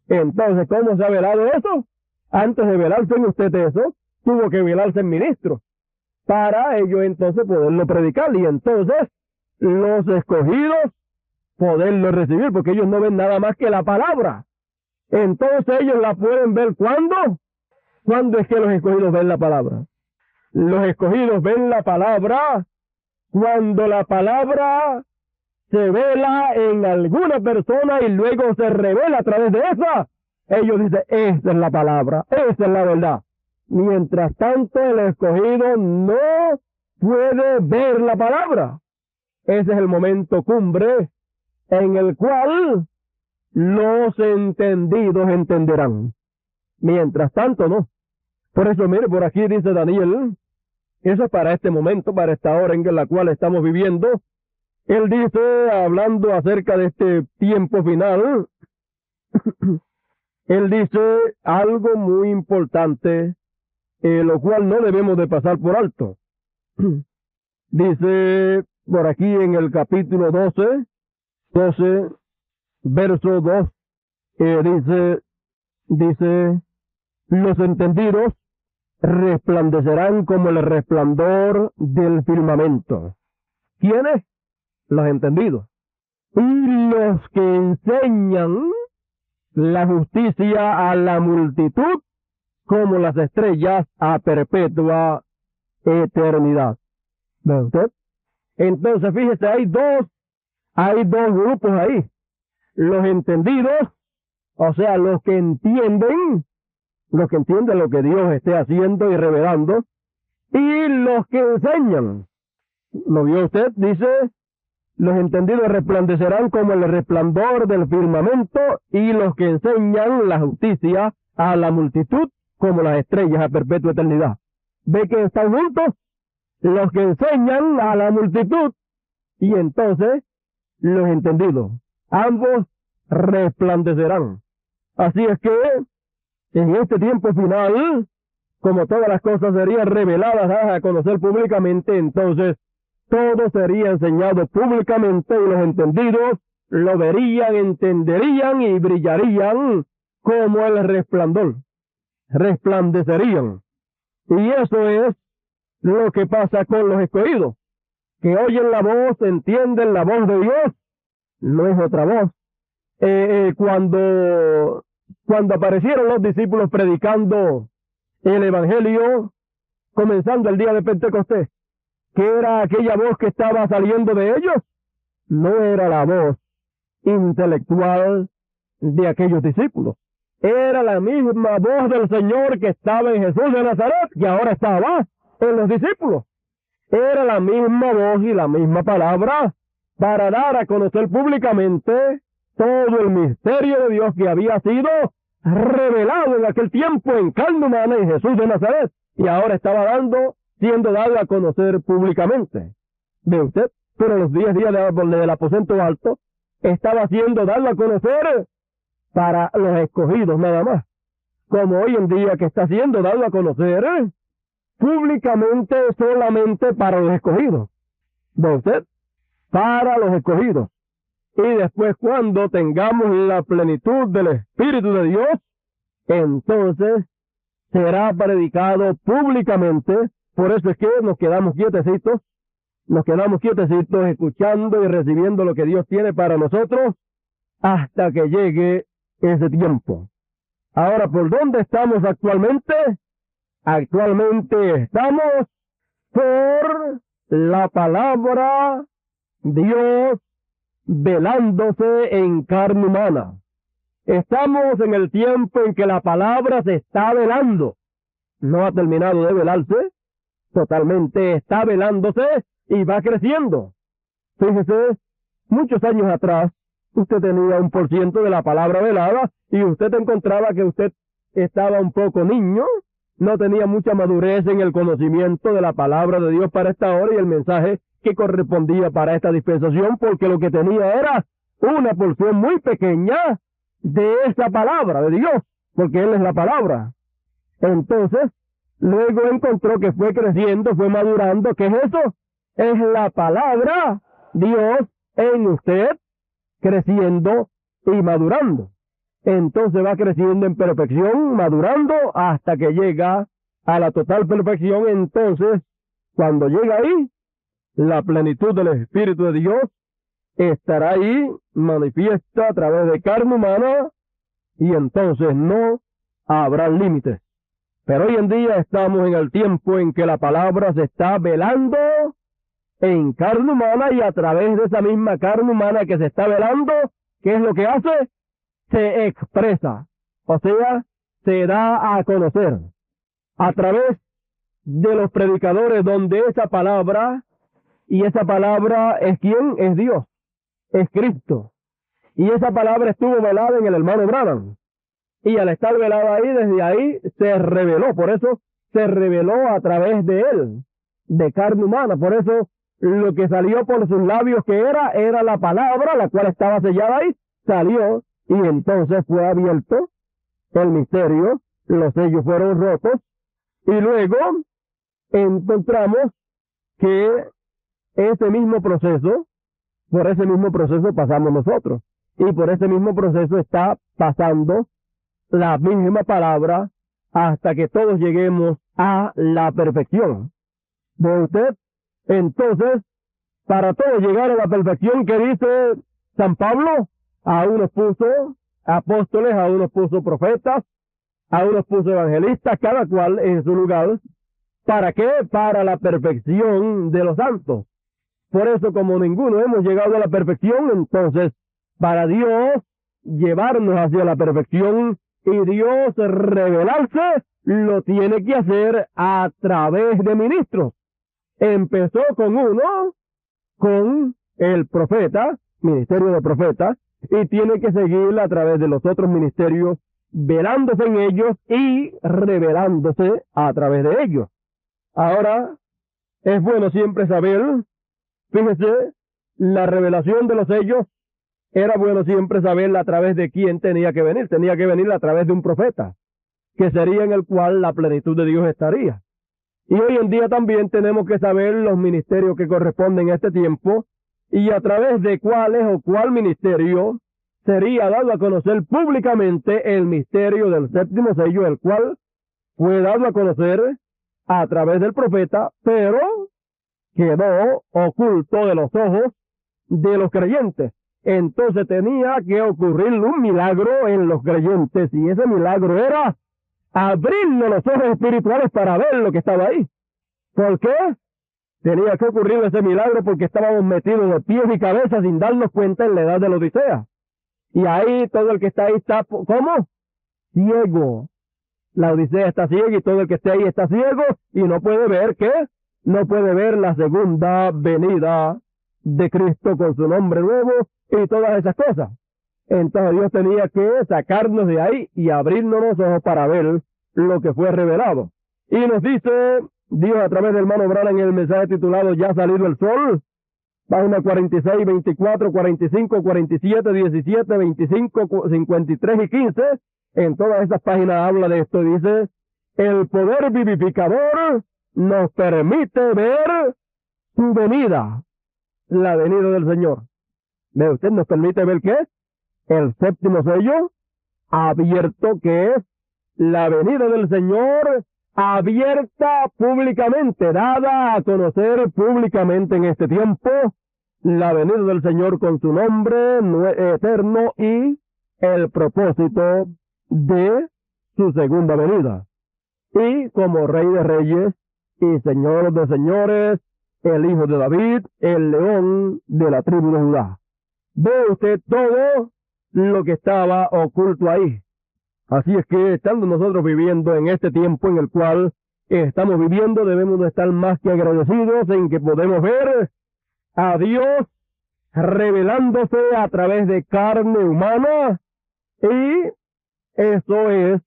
Entonces, ¿cómo se ha velado eso? Antes de velarse en usted eso, tuvo que velarse en ministro, para ello entonces poderlo predicar, y entonces los escogidos poderlo recibir, porque ellos no ven nada más que la palabra. Entonces ellos la pueden ver ¿cuándo? ¿Cuándo es que los escogidos ven la palabra? Los escogidos ven la palabra cuando la palabra se vela en alguna persona y luego se revela a través de esa. Ellos dicen, esa es la palabra, esa es la verdad. Mientras tanto, el escogido no puede ver la palabra. Ese es el momento cumbre en el cual los entendidos entenderán. Mientras tanto, no. Por eso, mire, por aquí dice Daniel, eso es para este momento, para esta hora en la cual estamos viviendo. Él dice, hablando acerca de este tiempo final, él dice algo muy importante, lo cual no debemos de pasar por alto. Dice por aquí en el capítulo 12, verso 2, dice, los entendidos resplandecerán como el resplandor del firmamento. ¿Quiénes? Los entendidos. Y los que enseñan la justicia a la multitud como las estrellas a perpetua eternidad. ¿Ve usted? Entonces, fíjese, hay dos grupos ahí. Los entendidos, o sea, los que entienden lo que Dios esté haciendo y revelando, y los que enseñan. ¿Lo vio usted? Dice, los entendidos resplandecerán como el resplandor del firmamento, y los que enseñan la justicia a la multitud como las estrellas a perpetua eternidad. ¿Ve que están juntos? Los que enseñan a la multitud y entonces los entendidos. Ambos resplandecerán. Así es que en este tiempo final, como todas las cosas serían reveladas a conocer públicamente, entonces todo sería enseñado públicamente y los entendidos lo verían, entenderían y brillarían como el resplandor. Resplandecerían. Y eso es lo que pasa con los escogidos, que oyen la voz, entienden la voz de Dios, no es otra voz. Cuando aparecieron los discípulos predicando el Evangelio, comenzando el día de Pentecostés, ¿qué era aquella voz que estaba saliendo de ellos? No era la voz intelectual de aquellos discípulos. Era la misma voz del Señor que estaba en Jesús de Nazaret, que ahora estaba en los discípulos. Era la misma voz y la misma palabra para dar a conocer públicamente todo el misterio de Dios que había sido revelado en aquel tiempo en carne humana en Jesús de Nazaret, y ahora estaba siendo dado a conocer públicamente. ¿Ve usted? Pero los 10 días del aposento alto estaba siendo dado a conocer para los escogidos nada más, como hoy en día que está siendo dado a conocer públicamente solamente para los escogidos. ¿Ve usted? Para los escogidos. Y después, cuando tengamos la plenitud del Espíritu de Dios, entonces será predicado públicamente. Por eso es que nos quedamos quietecitos escuchando y recibiendo lo que Dios tiene para nosotros hasta que llegue ese tiempo. Ahora, ¿por dónde estamos actualmente? Actualmente estamos por la palabra Dios velándose en carne humana. Estamos en el tiempo en que la palabra se está velando. No ha terminado de velarse, totalmente está velándose y va creciendo. Fíjese, muchos años atrás, usted tenía 1% de la palabra velada y usted encontraba que usted estaba un poco niño no tenía mucha madurez en el conocimiento de la palabra de Dios para esta hora y el mensaje que correspondía para esta dispensación, porque lo que tenía era una porción muy pequeña de esa palabra de Dios, porque Él es la palabra. Entonces, luego encontró que fue creciendo, fue madurando. ¿Qué es eso? Es la palabra Dios en usted, creciendo y madurando. Entonces va creciendo en perfección, madurando, hasta que llega a la total perfección. Entonces, cuando llega ahí, la plenitud del Espíritu de Dios estará ahí, manifiesta a través de carne humana, y entonces no habrá límites. Pero hoy en día estamos en el tiempo en que la palabra se está velando en carne humana, y a través de esa misma carne humana que se está velando, ¿qué es lo que hace? Se expresa, o sea, se da a conocer a través de los predicadores, donde esa palabra, y esa palabra es ¿quién? Es Dios, es Cristo. Y esa palabra estuvo velada en el hermano Branham. Y al estar velada ahí, desde ahí se reveló. Por eso se reveló a través de él, de carne humana. Por eso lo que salió por sus labios, que era la palabra, la cual estaba sellada ahí, salió. Y entonces fue abierto el misterio, los sellos fueron rotos. Y luego encontramos que ese mismo proceso, por ese mismo proceso pasamos nosotros. Y por ese mismo proceso está pasando la misma palabra hasta que todos lleguemos a la perfección. ¿Ve usted? Entonces, para todos llegar a la perfección, que dice San Pablo, a unos puso apóstoles, a unos puso profetas, a unos puso evangelistas, cada cual en su lugar. ¿Para qué? Para la perfección de los santos. Por eso, como ninguno hemos llegado a la perfección, entonces, para Dios llevarnos hacia la perfección y Dios revelarse, lo tiene que hacer a través de ministros. Empezó con uno, con el profeta, ministerio de profeta, y tiene que seguir a través de los otros ministerios, velándose en ellos y revelándose a través de ellos. Ahora, es bueno siempre saber, fíjese, la revelación de los sellos, era bueno siempre saberla a través de quién tenía que venir. Tenía que venir a través de un profeta, que sería en el cual la plenitud de Dios estaría. Y hoy en día también tenemos que saber los ministerios que corresponden a este tiempo, y a través de cuáles o cuál ministerio sería dado a conocer públicamente el misterio del séptimo sello, el cual fue dado a conocer a través del profeta, pero quedó oculto de los ojos de los creyentes. Entonces tenía que ocurrir un milagro en los creyentes, y ese milagro era abrirnos los ojos espirituales para ver lo que estaba ahí. ¿Por qué? Tenía que ocurrir ese milagro porque estábamos metidos de pies y cabeza sin darnos cuenta en la edad de la Odisea. Y ahí todo el que está ahí está, ¿cómo? Ciego. La Odisea está ciega y todo el que esté ahí está ciego y no puede ver, ¿qué? No puede ver la segunda venida de Cristo con su nombre nuevo y todas esas cosas. Entonces Dios tenía que sacarnos de ahí y abrirnos los ojos para ver lo que fue revelado. Y nos dice Dios a través del hermano Branham en el mensaje titulado Ya ha salido el sol, página 46, 24, 45, 47, 17, 25, 53 y 15. En todas esas páginas habla de esto. Dice, el poder vivificador nos permite ver su venida, la venida del Señor. ¿Ve usted? Nos permite ver ¿qué? El séptimo sello abierto, que es la venida del Señor, abierta públicamente, dada a conocer públicamente en este tiempo, la venida del Señor con su nombre eterno y el propósito de su segunda venida. Y como Rey de Reyes y Señor de Señores, el Hijo de David, el León de la tribu de Judá. Ve usted todo lo que estaba oculto ahí. Así es que estando nosotros viviendo en este tiempo en el cual estamos viviendo, debemos de estar más que agradecidos en que podemos ver a Dios revelándose a través de carne humana, y eso es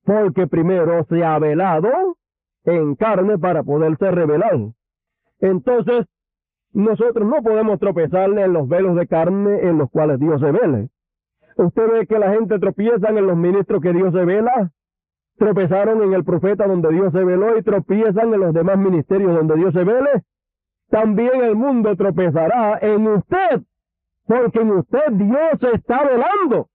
porque primero se ha velado en carne para poderse revelar. Entonces, nosotros no podemos tropezar en los velos de carne en los cuales Dios se vele. Usted ve que la gente tropieza en los ministros que Dios se vela, tropezaron en el profeta donde Dios se veló y tropiezan en los demás ministerios donde Dios se vele. También el mundo tropezará en usted, porque en usted Dios se está velando.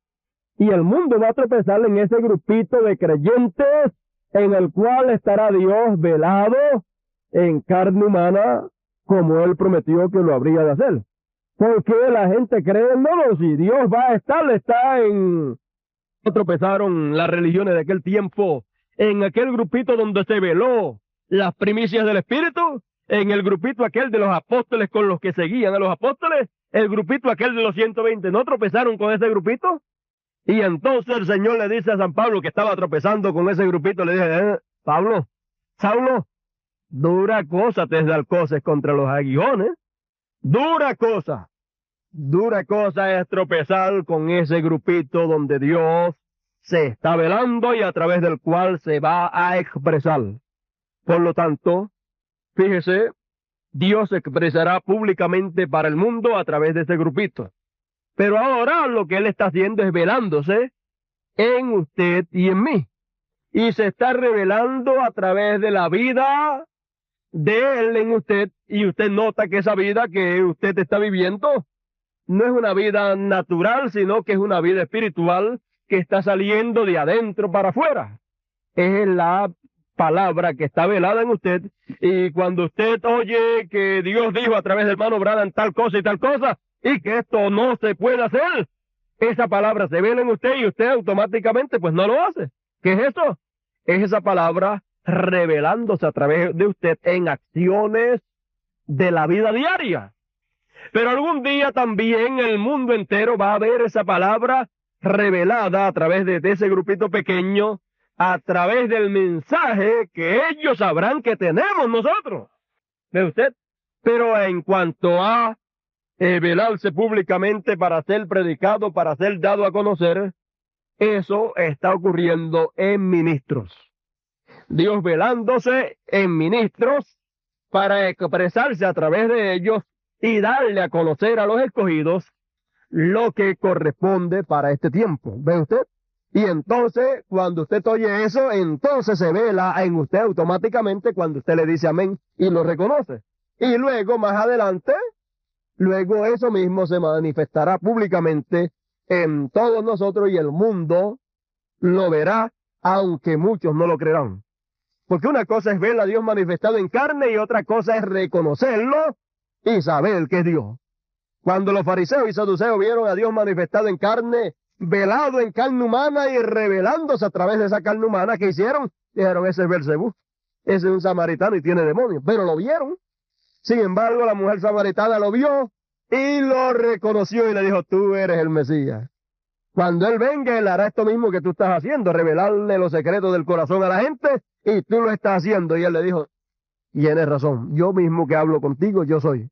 Y el mundo va a tropezar en ese grupito de creyentes en el cual estará Dios velado en carne humana, como Él prometió que lo habría de hacer. Porque la gente cree, no, si Dios va a estar, está en... Tropezaron las religiones de aquel tiempo en aquel grupito donde se veló las primicias del Espíritu, en el grupito aquel de los apóstoles con los que seguían a los apóstoles, el grupito aquel de los 120, ¿no tropezaron con ese grupito? Y entonces el Señor le dice a San Pablo, que estaba tropezando con ese grupito, le dice, Pablo, Saulo, dura cosa te alcoces contra los aguijones, dura cosa es tropezar con ese grupito donde Dios se está velando y a través del cual se va a expresar. Por lo tanto, fíjese, Dios se expresará públicamente para el mundo a través de ese grupito. Pero ahora lo que Él está haciendo es velándose en usted y en mí. Y se está revelando a través de la vida de Él en usted. Y usted nota que esa vida que usted está viviendo no es una vida natural, sino que es una vida espiritual que está saliendo de adentro para afuera. Es la palabra que está velada en usted. Y cuando usted oye que Dios dijo a través del hermano Branham tal cosa y tal cosa, y que esto no se puede hacer, esa palabra se vela en usted y usted automáticamente pues no lo hace. ¿Qué es eso? Es esa palabra revelándose a través de usted en acciones de la vida diaria. Pero algún día también el mundo entero va a ver esa palabra revelada a través de ese grupito pequeño, a través del mensaje que ellos sabrán que tenemos nosotros. ¿Ve usted? Pero en cuanto a velarse públicamente para ser predicado, para ser dado a conocer, eso está ocurriendo en ministros. Dios velándose en ministros para expresarse a través de ellos y darle a conocer a los escogidos lo que corresponde para este tiempo. ¿Ve usted? Y entonces, cuando usted oye eso, entonces se vela en usted automáticamente cuando usted le dice amén y lo reconoce. Y luego, más adelante, luego eso mismo se manifestará públicamente en todos nosotros y el mundo lo verá, aunque muchos no lo creerán. Porque una cosa es ver a Dios manifestado en carne y otra cosa es reconocerlo y saber que es Dios. Cuando los fariseos y saduceos vieron a Dios manifestado en carne, velado en carne humana y revelándose a través de esa carne humana, ¿qué hicieron? Dijeron, ese es Belcebú, ese es un samaritano y tiene demonios. Pero lo vieron. Sin embargo, la mujer samaritana lo vio y lo reconoció y le dijo, tú eres el Mesías. Cuando Él venga, Él hará esto mismo que tú estás haciendo, revelarle los secretos del corazón a la gente, y tú lo estás haciendo. Y Él le dijo, tienes razón, yo mismo que hablo contigo, yo soy.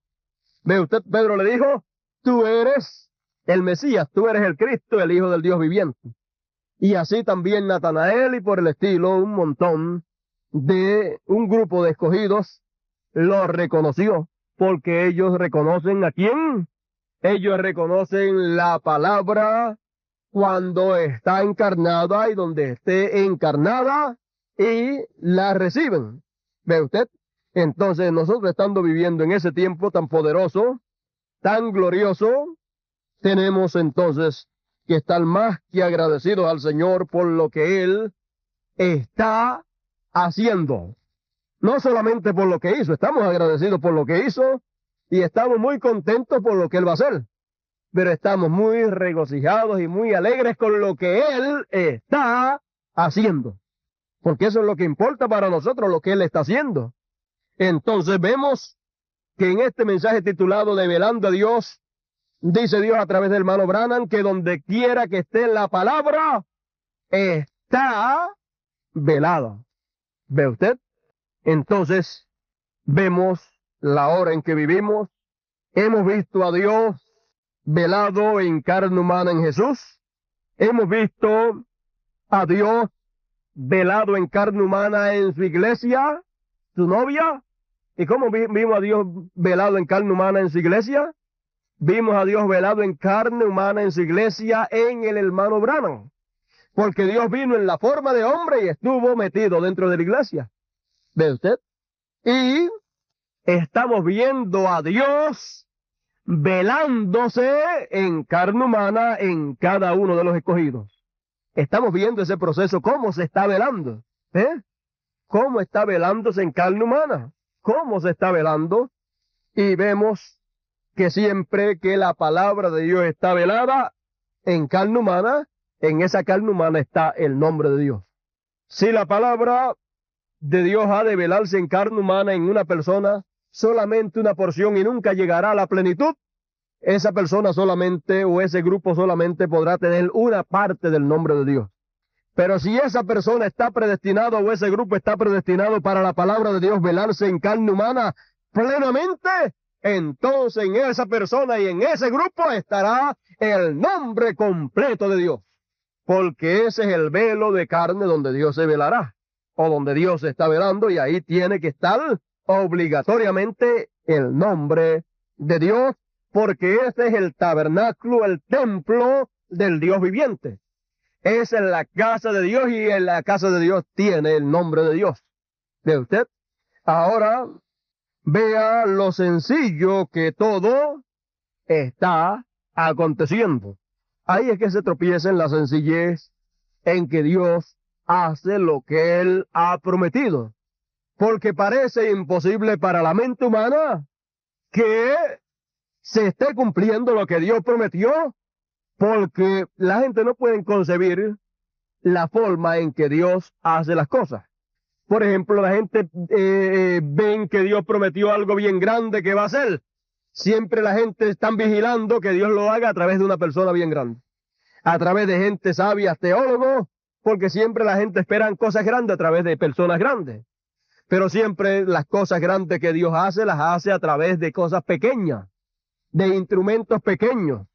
¿Ve usted? Pedro le dijo, tú eres el Mesías, tú eres el Cristo, el Hijo del Dios viviente. Y así también Natanael y por el estilo, un montón de un grupo de escogidos lo reconoció, porque ellos reconocen ¿a quién? Ellos reconocen la palabra cuando está encarnada y donde esté encarnada y la reciben. ¿Ve usted? Entonces nosotros estando viviendo en ese tiempo tan poderoso, tan glorioso, tenemos entonces que estar más que agradecidos al Señor por lo que Él está haciendo. No solamente por lo que hizo, estamos agradecidos por lo que hizo y estamos muy contentos por lo que Él va a hacer. Pero estamos muy regocijados y muy alegres con lo que Él está haciendo. Porque eso es lo que importa para nosotros, lo que Él está haciendo. Entonces vemos que en este mensaje titulado Develando a Dios, dice Dios a través del hermano Branham que donde quiera que esté la palabra, está velada. ¿Ve usted? Entonces, vemos la hora en que vivimos. Hemos visto a Dios velado en carne humana en Jesús. Hemos visto a Dios velado en carne humana en su iglesia, su novia. ¿Y cómo vimos a Dios velado en carne humana en su iglesia? Vimos a Dios velado en carne humana en su iglesia en el hermano Branham. Porque Dios vino en la forma de hombre y estuvo metido dentro de la iglesia. ¿Ve usted? Y estamos viendo a Dios velándose en carne humana en cada uno de los escogidos. Estamos viendo ese proceso, cómo se está velando. ¿Cómo está velándose en carne humana? ¿Cómo se está velando? Y vemos que siempre que la palabra de Dios está velada en carne humana, en esa carne humana está el nombre de Dios. Si la palabra de Dios ha de velarse en carne humana en una persona, solamente una porción y nunca llegará a la plenitud, esa persona solamente o ese grupo solamente podrá tener una parte del nombre de Dios. Pero si esa persona está predestinado o ese grupo está predestinado para la palabra de Dios velarse en carne humana plenamente, entonces en esa persona y en ese grupo estará el nombre completo de Dios. Porque ese es el velo de carne donde Dios se velará, o donde Dios se está velando, y ahí tiene que estar obligatoriamente el nombre de Dios, porque ese es el tabernáculo, el templo del Dios viviente. Esa es la casa de Dios y en la casa de Dios tiene el nombre de Dios. ¿Ve usted? Ahora vea lo sencillo que todo está aconteciendo. Ahí es que se tropieza en la sencillez en que Dios hace lo que Él ha prometido. Porque parece imposible para la mente humana que se esté cumpliendo lo que Dios prometió, porque la gente no puede concebir la forma en que Dios hace las cosas. Por ejemplo, la gente ven que Dios prometió algo bien grande que va a hacer. Siempre la gente está vigilando que Dios lo haga a través de una persona bien grande, a través de gente sabia, teólogos, porque siempre la gente espera cosas grandes a través de personas grandes. Pero siempre las cosas grandes que Dios hace, las hace a través de cosas pequeñas, de instrumentos pequeños.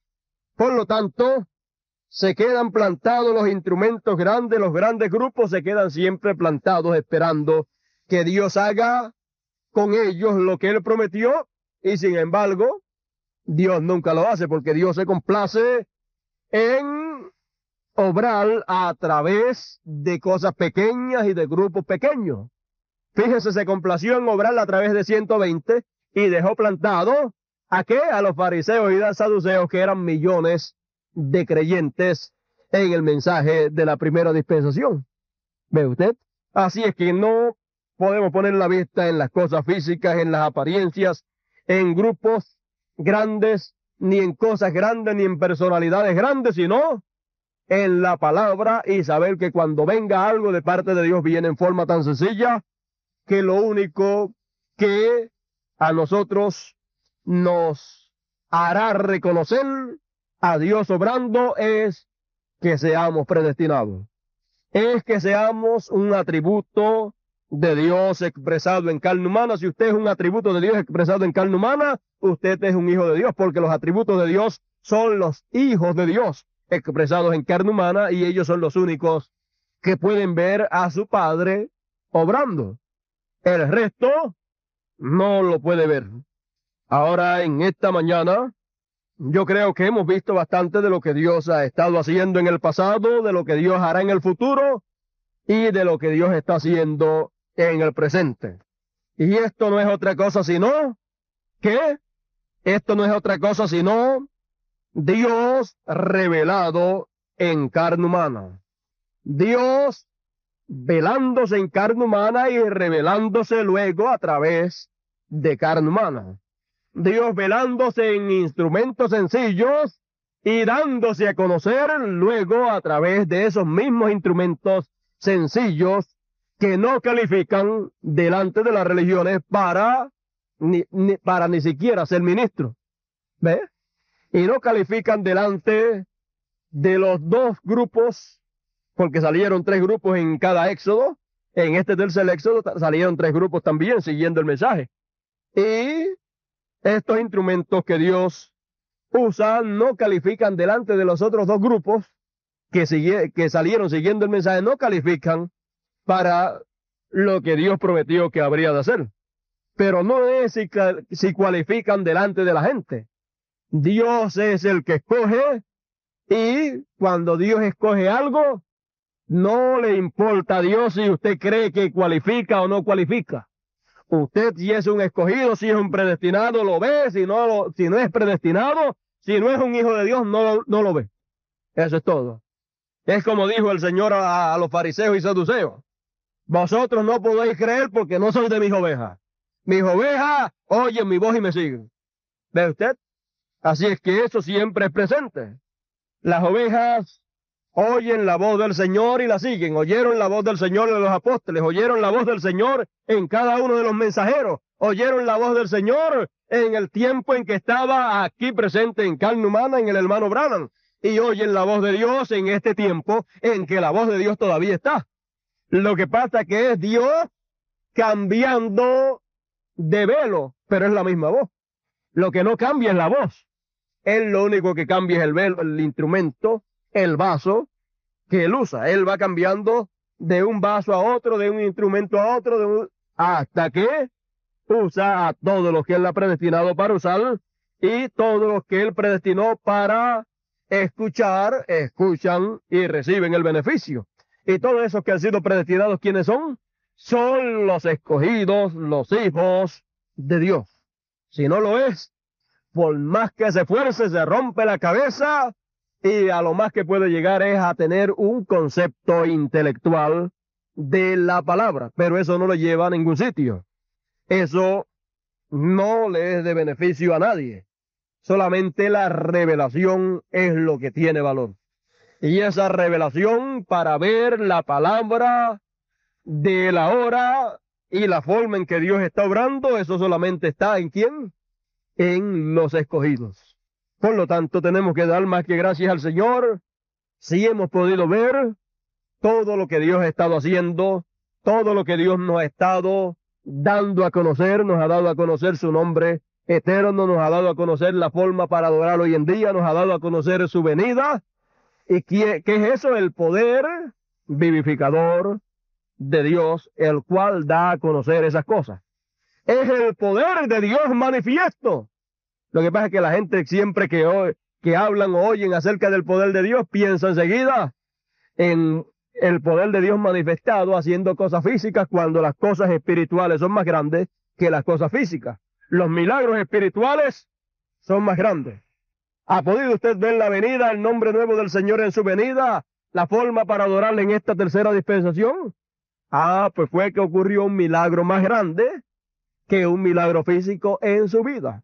Por lo tanto, se quedan plantados los instrumentos grandes, los grandes grupos se quedan siempre plantados esperando que Dios haga con ellos lo que Él prometió, y sin embargo, Dios nunca lo hace, porque Dios se complace en obrar a través de cosas pequeñas y de grupos pequeños. Fíjese, se complació en obrar a través de 120 y dejó plantado ¿a qué? A los fariseos y a los saduceos, que eran millones de creyentes en el mensaje de la primera dispensación. ¿Ve usted? Así es que no podemos poner la vista en las cosas físicas, en las apariencias, en grupos grandes, ni en cosas grandes, ni en personalidades grandes, sino en la palabra, y saber que cuando venga algo de parte de Dios viene en forma tan sencilla que lo único que a nosotros nos hará reconocer a Dios obrando es que seamos predestinados. Es que seamos un atributo de Dios expresado en carne humana. Si usted es un atributo de Dios expresado en carne humana, usted es un hijo de Dios, porque los atributos de Dios son los hijos de Dios expresados en carne humana, y ellos son los únicos que pueden ver a su Padre obrando. El resto no lo puede ver. Ahora, en esta mañana, yo creo que hemos visto bastante de lo que Dios ha estado haciendo en el pasado, de lo que Dios hará en el futuro y de lo que Dios está haciendo en el presente. Y esto no es otra cosa sino, ¿qué? Esto no es otra cosa sino Dios revelado en carne humana. Dios velándose en carne humana y revelándose luego a través de carne humana. Dios velándose en instrumentos sencillos y dándose a conocer luego a través de esos mismos instrumentos sencillos que no califican delante de las religiones para ni siquiera ser ministro. ¿Ve? Y no califican delante de los dos grupos, porque salieron 3 grupos en cada éxodo. En este tercer éxodo salieron 3 grupos también siguiendo el mensaje. Y estos instrumentos que Dios usa no califican delante de los otros 2 grupos que salieron siguiendo el mensaje, no califican para lo que Dios prometió que habría de hacer. Pero no es si cualifican delante de la gente. Dios es el que escoge, y cuando Dios escoge algo, no le importa a Dios si usted cree que cualifica o no cualifica. Usted, si es un escogido, si es un predestinado, lo ve; si no es predestinado, si no es un hijo de Dios, no lo ve. Eso es todo. Es como dijo el Señor a los fariseos y saduceos: vosotros no podéis creer porque no sois de mis ovejas. Mis ovejas oyen mi voz y me siguen. ¿Ve usted? Así es que eso siempre es presente. Las ovejas oyen la voz del Señor y la siguen. Oyeron la voz del Señor en los apóstoles, oyeron la voz del Señor en cada uno de los mensajeros, oyeron la voz del Señor en el tiempo en que estaba aquí presente en carne humana en el hermano Branham, y oyen la voz de Dios en este tiempo en que la voz de Dios todavía está. Lo que pasa es que es Dios cambiando de velo, pero es la misma voz. Lo que no cambia es la voz. Él lo único que cambia es el velo, el instrumento, el vaso que él usa. Él va cambiando de un vaso a otro, de un instrumento a otro, hasta que usa a todos los que él ha predestinado para usar, y todos los que él predestinó para escuchar, escuchan y reciben el beneficio. Y todos esos que han sido predestinados, ¿quiénes son? Son los escogidos, los hijos de Dios. Si no lo es, por más que se esfuerce, se rompe la cabeza, y a lo más que puede llegar es a tener un concepto intelectual de la palabra, pero eso no lo lleva a ningún sitio. Eso no le es de beneficio a nadie. Solamente la revelación es lo que tiene valor. Y esa revelación para ver la palabra de la hora y la forma en que Dios está obrando, eso solamente está ¿en quién? En los escogidos. Por lo tanto, tenemos que dar más que gracias al Señor si hemos podido ver todo lo que Dios ha estado haciendo, todo lo que Dios nos ha estado dando a conocer. Nos ha dado a conocer su nombre eterno, nos ha dado a conocer la forma para adorar hoy en día, nos ha dado a conocer su venida. ¿Y qué es eso? El poder vivificador de Dios, el cual da a conocer esas cosas. Es el poder de Dios manifiesto. Lo que pasa es que la gente siempre que hablan o oyen acerca del poder de Dios, piensa enseguida en el poder de Dios manifestado haciendo cosas físicas, cuando las cosas espirituales son más grandes que las cosas físicas. Los milagros espirituales son más grandes. ¿Ha podido usted ver la venida, el nombre nuevo del Señor en su venida, la forma para adorarle en esta tercera dispensación? Pues fue que ocurrió un milagro más grande que un milagro físico en su vida.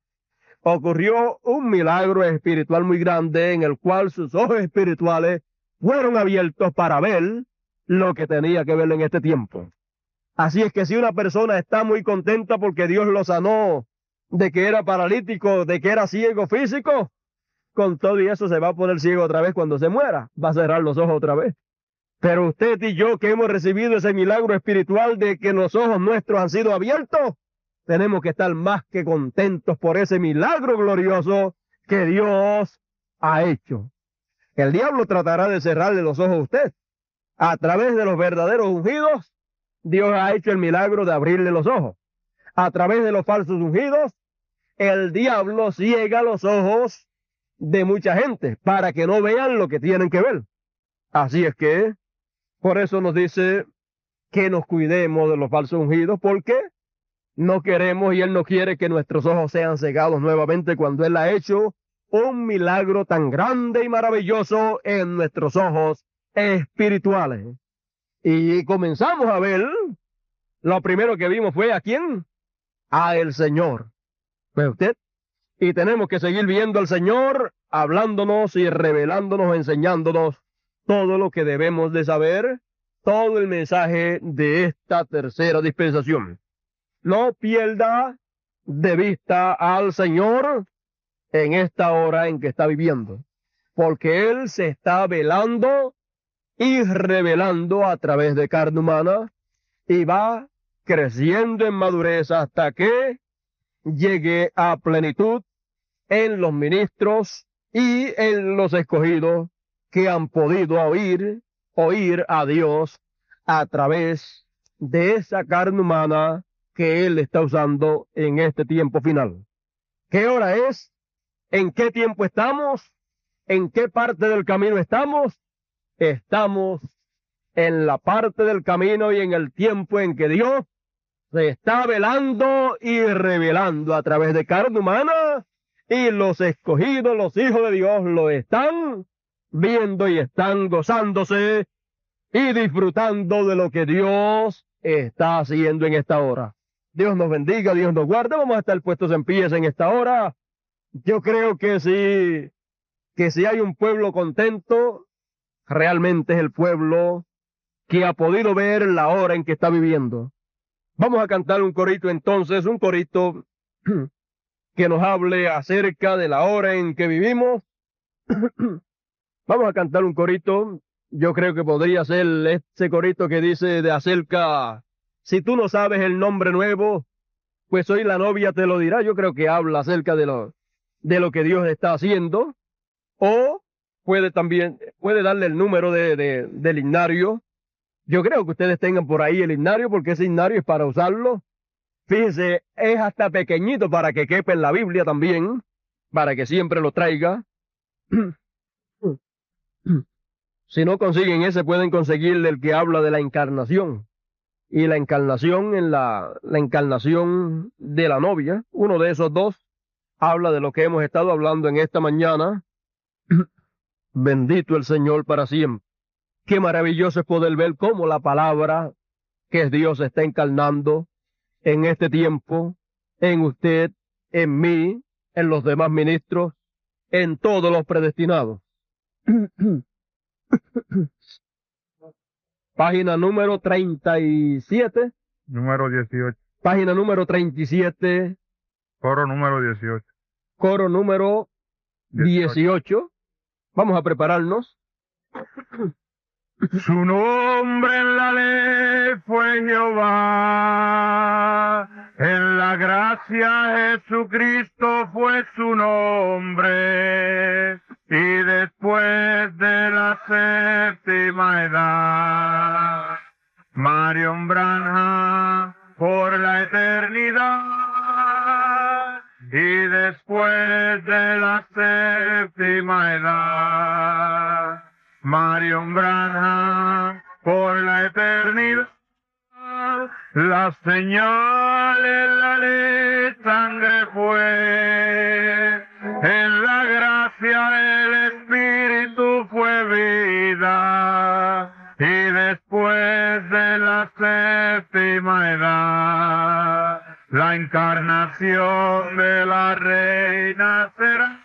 Ocurrió un milagro espiritual muy grande, en el cual sus ojos espirituales fueron abiertos para ver lo que tenía que ver en este tiempo. Así es que si una persona está muy contenta porque Dios lo sanó de que era paralítico, de que era ciego físico, con todo y eso se va a poner ciego otra vez cuando se muera, va a cerrar los ojos otra vez. Pero usted y yo, que hemos recibido ese milagro espiritual de que los ojos nuestros han sido abiertos, tenemos que estar más que contentos por ese milagro glorioso que Dios ha hecho. El diablo tratará de cerrarle los ojos a usted. A través de los verdaderos ungidos, Dios ha hecho el milagro de abrirle los ojos. A través de los falsos ungidos, el diablo ciega los ojos de mucha gente para que no vean lo que tienen que ver. Así es que, por eso nos dice que nos cuidemos de los falsos ungidos, porque no queremos y Él no quiere que nuestros ojos sean cegados nuevamente cuando Él ha hecho un milagro tan grande y maravilloso en nuestros ojos espirituales. Y comenzamos a ver, lo primero que vimos fue ¿a quién? A el Señor. ¿Ve usted? Y tenemos que seguir viendo al Señor, hablándonos y revelándonos, enseñándonos todo lo que debemos de saber, todo el mensaje de esta tercera dispensación. No pierda de vista al Señor en esta hora en que está viviendo, porque Él se está velando y revelando a través de carne humana, y va creciendo en madurez hasta que llegue a plenitud en los ministros y en los escogidos que han podido oír a Dios a través de esa carne humana que Él está usando en este tiempo final. ¿Qué hora es? ¿En qué tiempo estamos? ¿En qué parte del camino estamos? Estamos en la parte del camino y en el tiempo en que Dios se está velando y revelando a través de carne humana, y los escogidos, los hijos de Dios, lo están viendo y están gozándose y disfrutando de lo que Dios está haciendo en esta hora. Dios nos bendiga, Dios nos guarde. Vamos a estar puestos en pies en esta hora. Yo creo que si hay un pueblo contento, realmente es el pueblo que ha podido ver la hora en que está viviendo. Vamos a cantar un corito entonces, un corito que nos hable acerca de la hora en que vivimos. Vamos a cantar un corito. Yo creo que podría ser ese corito que dice de acerca, si tú no sabes el nombre nuevo, pues hoy la novia te lo dirá. Yo creo que habla acerca de lo que Dios está haciendo. O puede darle el número del himnario. Yo creo que ustedes tengan por ahí el himnario, porque ese himnario es para usarlo. Fíjense, es hasta pequeñito para que quepa en la Biblia también, para que siempre lo traiga. Si no consiguen ese, pueden conseguir el que habla de la encarnación. Y la encarnación la encarnación de la novia. Uno de esos dos habla de lo que hemos estado hablando en esta mañana. Bendito el Señor para siempre. Qué maravilloso es poder ver cómo la palabra que es Dios está encarnando en este tiempo, en usted, en mí, en los demás ministros, en todos los predestinados. Página número 37. Número 18. Página número 37. Coro número 18. Coro número 18. Vamos a prepararnos. Su nombre en la ley fue Jehová, en la gracia Jesucristo fue su nombre, y después de la séptima edad, Marion Branham por la eternidad, y después de la séptima edad, Marion Branham por la eternidad, la señal en la ley sangre fue, en la gracia el Espíritu fue vida, y después de la séptima edad, la encarnación de la reina será.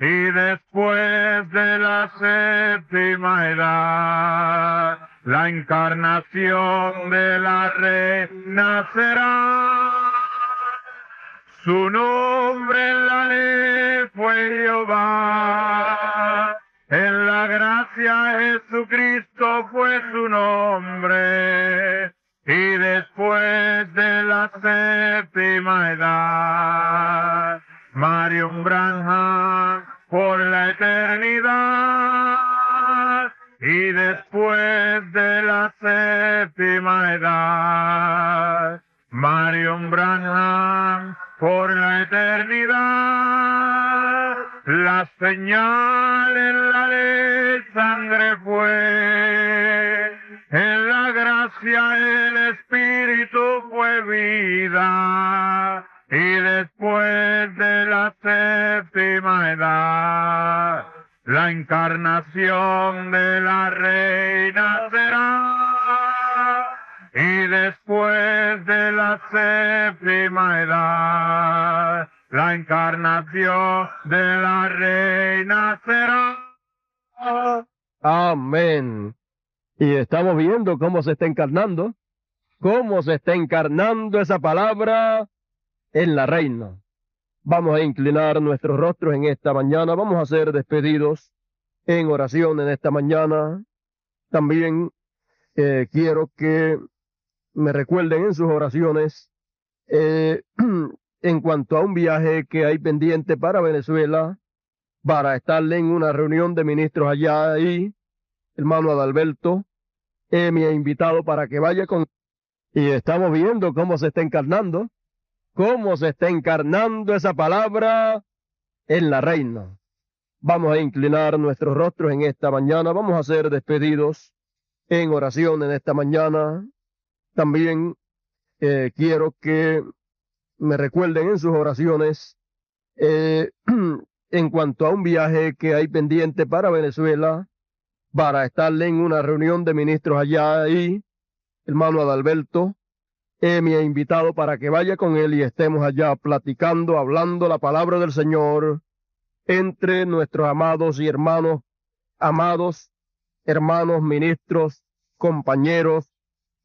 Y después de la séptima edad, la encarnación de la reina será. Su nombre en la ley fue Jehová, en la gracia Jesucristo fue su nombre, y después de la séptima edad, Marion Branham por la eternidad, y después de la séptima edad, Marion Branham por la eternidad, la señal en la ley sangre fue, en la gracia el Espíritu fue vida, y después de la séptima edad, la encarnación de la reina será, y después de la séptima edad, la encarnación de la reina será. Amén. Y estamos viendo cómo se está encarnando esa palabra en la reina. Vamos a inclinar nuestros rostros en esta mañana. Vamos a ser despedidos en oración en esta mañana. También quiero que me recuerden en sus oraciones en cuanto a un viaje que hay pendiente para Venezuela, para estar en una reunión de ministros allá ahí, hermano Adalberto, me ha invitado para que vaya con... Y estamos viendo cómo se está encarnando esa palabra en la reina. Vamos a inclinar nuestros rostros en esta mañana, vamos a ser despedidos en oración en esta mañana. También quiero que me recuerden en sus oraciones en cuanto a un viaje que hay pendiente para Venezuela, para estarle en una reunión de ministros allá, y hermano Adalberto me ha invitado para que vaya con él y estemos allá platicando, hablando la palabra del Señor entre nuestros amados hermanos, ministros, compañeros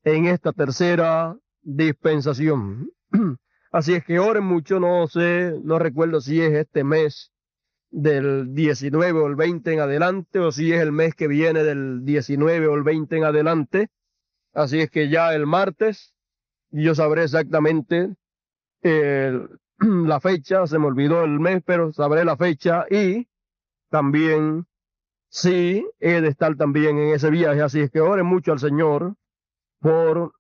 en esta tercera dispensación. Así es que oren mucho, no recuerdo si es este mes del 19 o el 20 en adelante, o si es el mes que viene del 19 o el 20 en adelante. Así es que ya el martes yo sabré exactamente la fecha, se me olvidó el mes, pero sabré la fecha, y también sí he de estar también en ese viaje. Así es que oren mucho al Señor por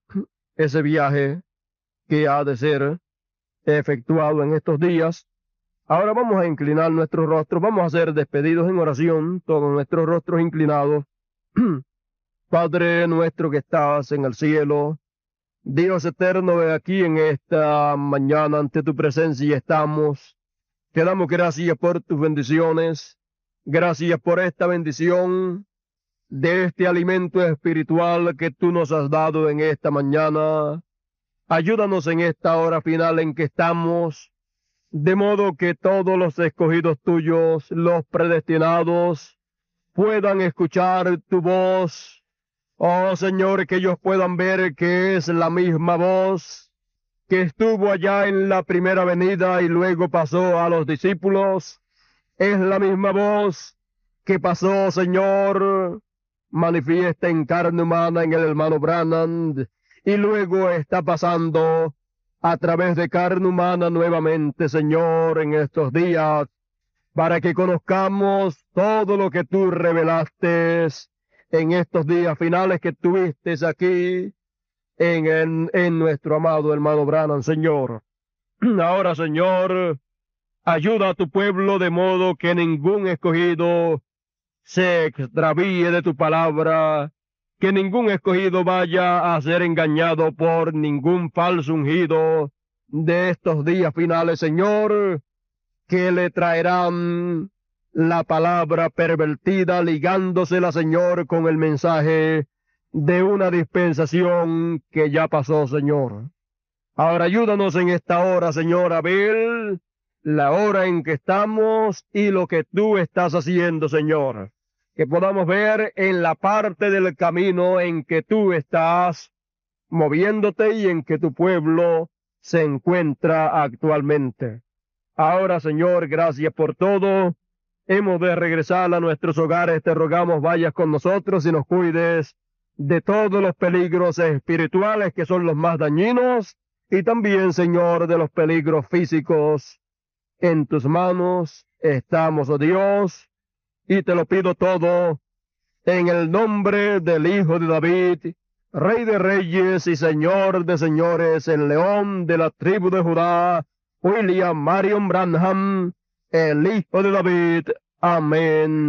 ese viaje que ha de ser efectuado en estos días. Ahora vamos a inclinar nuestros rostros, vamos a ser despedidos en oración, todos nuestros rostros inclinados. Padre nuestro que estás en el cielo, Dios eterno, aquí en esta mañana ante tu presencia estamos. Te damos gracias por tus bendiciones, gracias por esta bendición de este alimento espiritual que tú nos has dado en esta mañana. Ayúdanos en esta hora final en que estamos, de modo que todos los escogidos tuyos, los predestinados, puedan escuchar tu voz. Oh Señor, que ellos puedan ver que es la misma voz que estuvo allá en la primera venida y luego pasó a los discípulos. Es la misma voz que pasó, Señor, manifiesta en carne humana en el hermano Branham, y luego está pasando a través de carne humana nuevamente, Señor, en estos días, para que conozcamos todo lo que tú revelaste en estos días finales que tuviste aquí en nuestro amado hermano Branham, Señor. Ahora, Señor, ayuda a tu pueblo de modo que ningún escogido se extravíe de tu palabra, que ningún escogido vaya a ser engañado por ningún falso ungido de estos días finales, Señor, que le traerán la palabra pervertida, ligándosela, Señor, con el mensaje de una dispensación que ya pasó, Señor. Ahora ayúdanos en esta hora, Señor, a ver la hora en que estamos y lo que tú estás haciendo, Señor. Que podamos ver en la parte del camino en que tú estás moviéndote y en que tu pueblo se encuentra actualmente. Ahora, Señor, gracias por todo. Hemos de regresar a nuestros hogares. Te rogamos vayas con nosotros y nos cuides de todos los peligros espirituales que son los más dañinos, y también, Señor, de los peligros físicos. En tus manos estamos, oh Dios, y te lo pido todo en el nombre del Hijo de David, Rey de Reyes y Señor de Señores, el León de la tribu de Judá, William Marion Branham, el Hijo de David. Amén.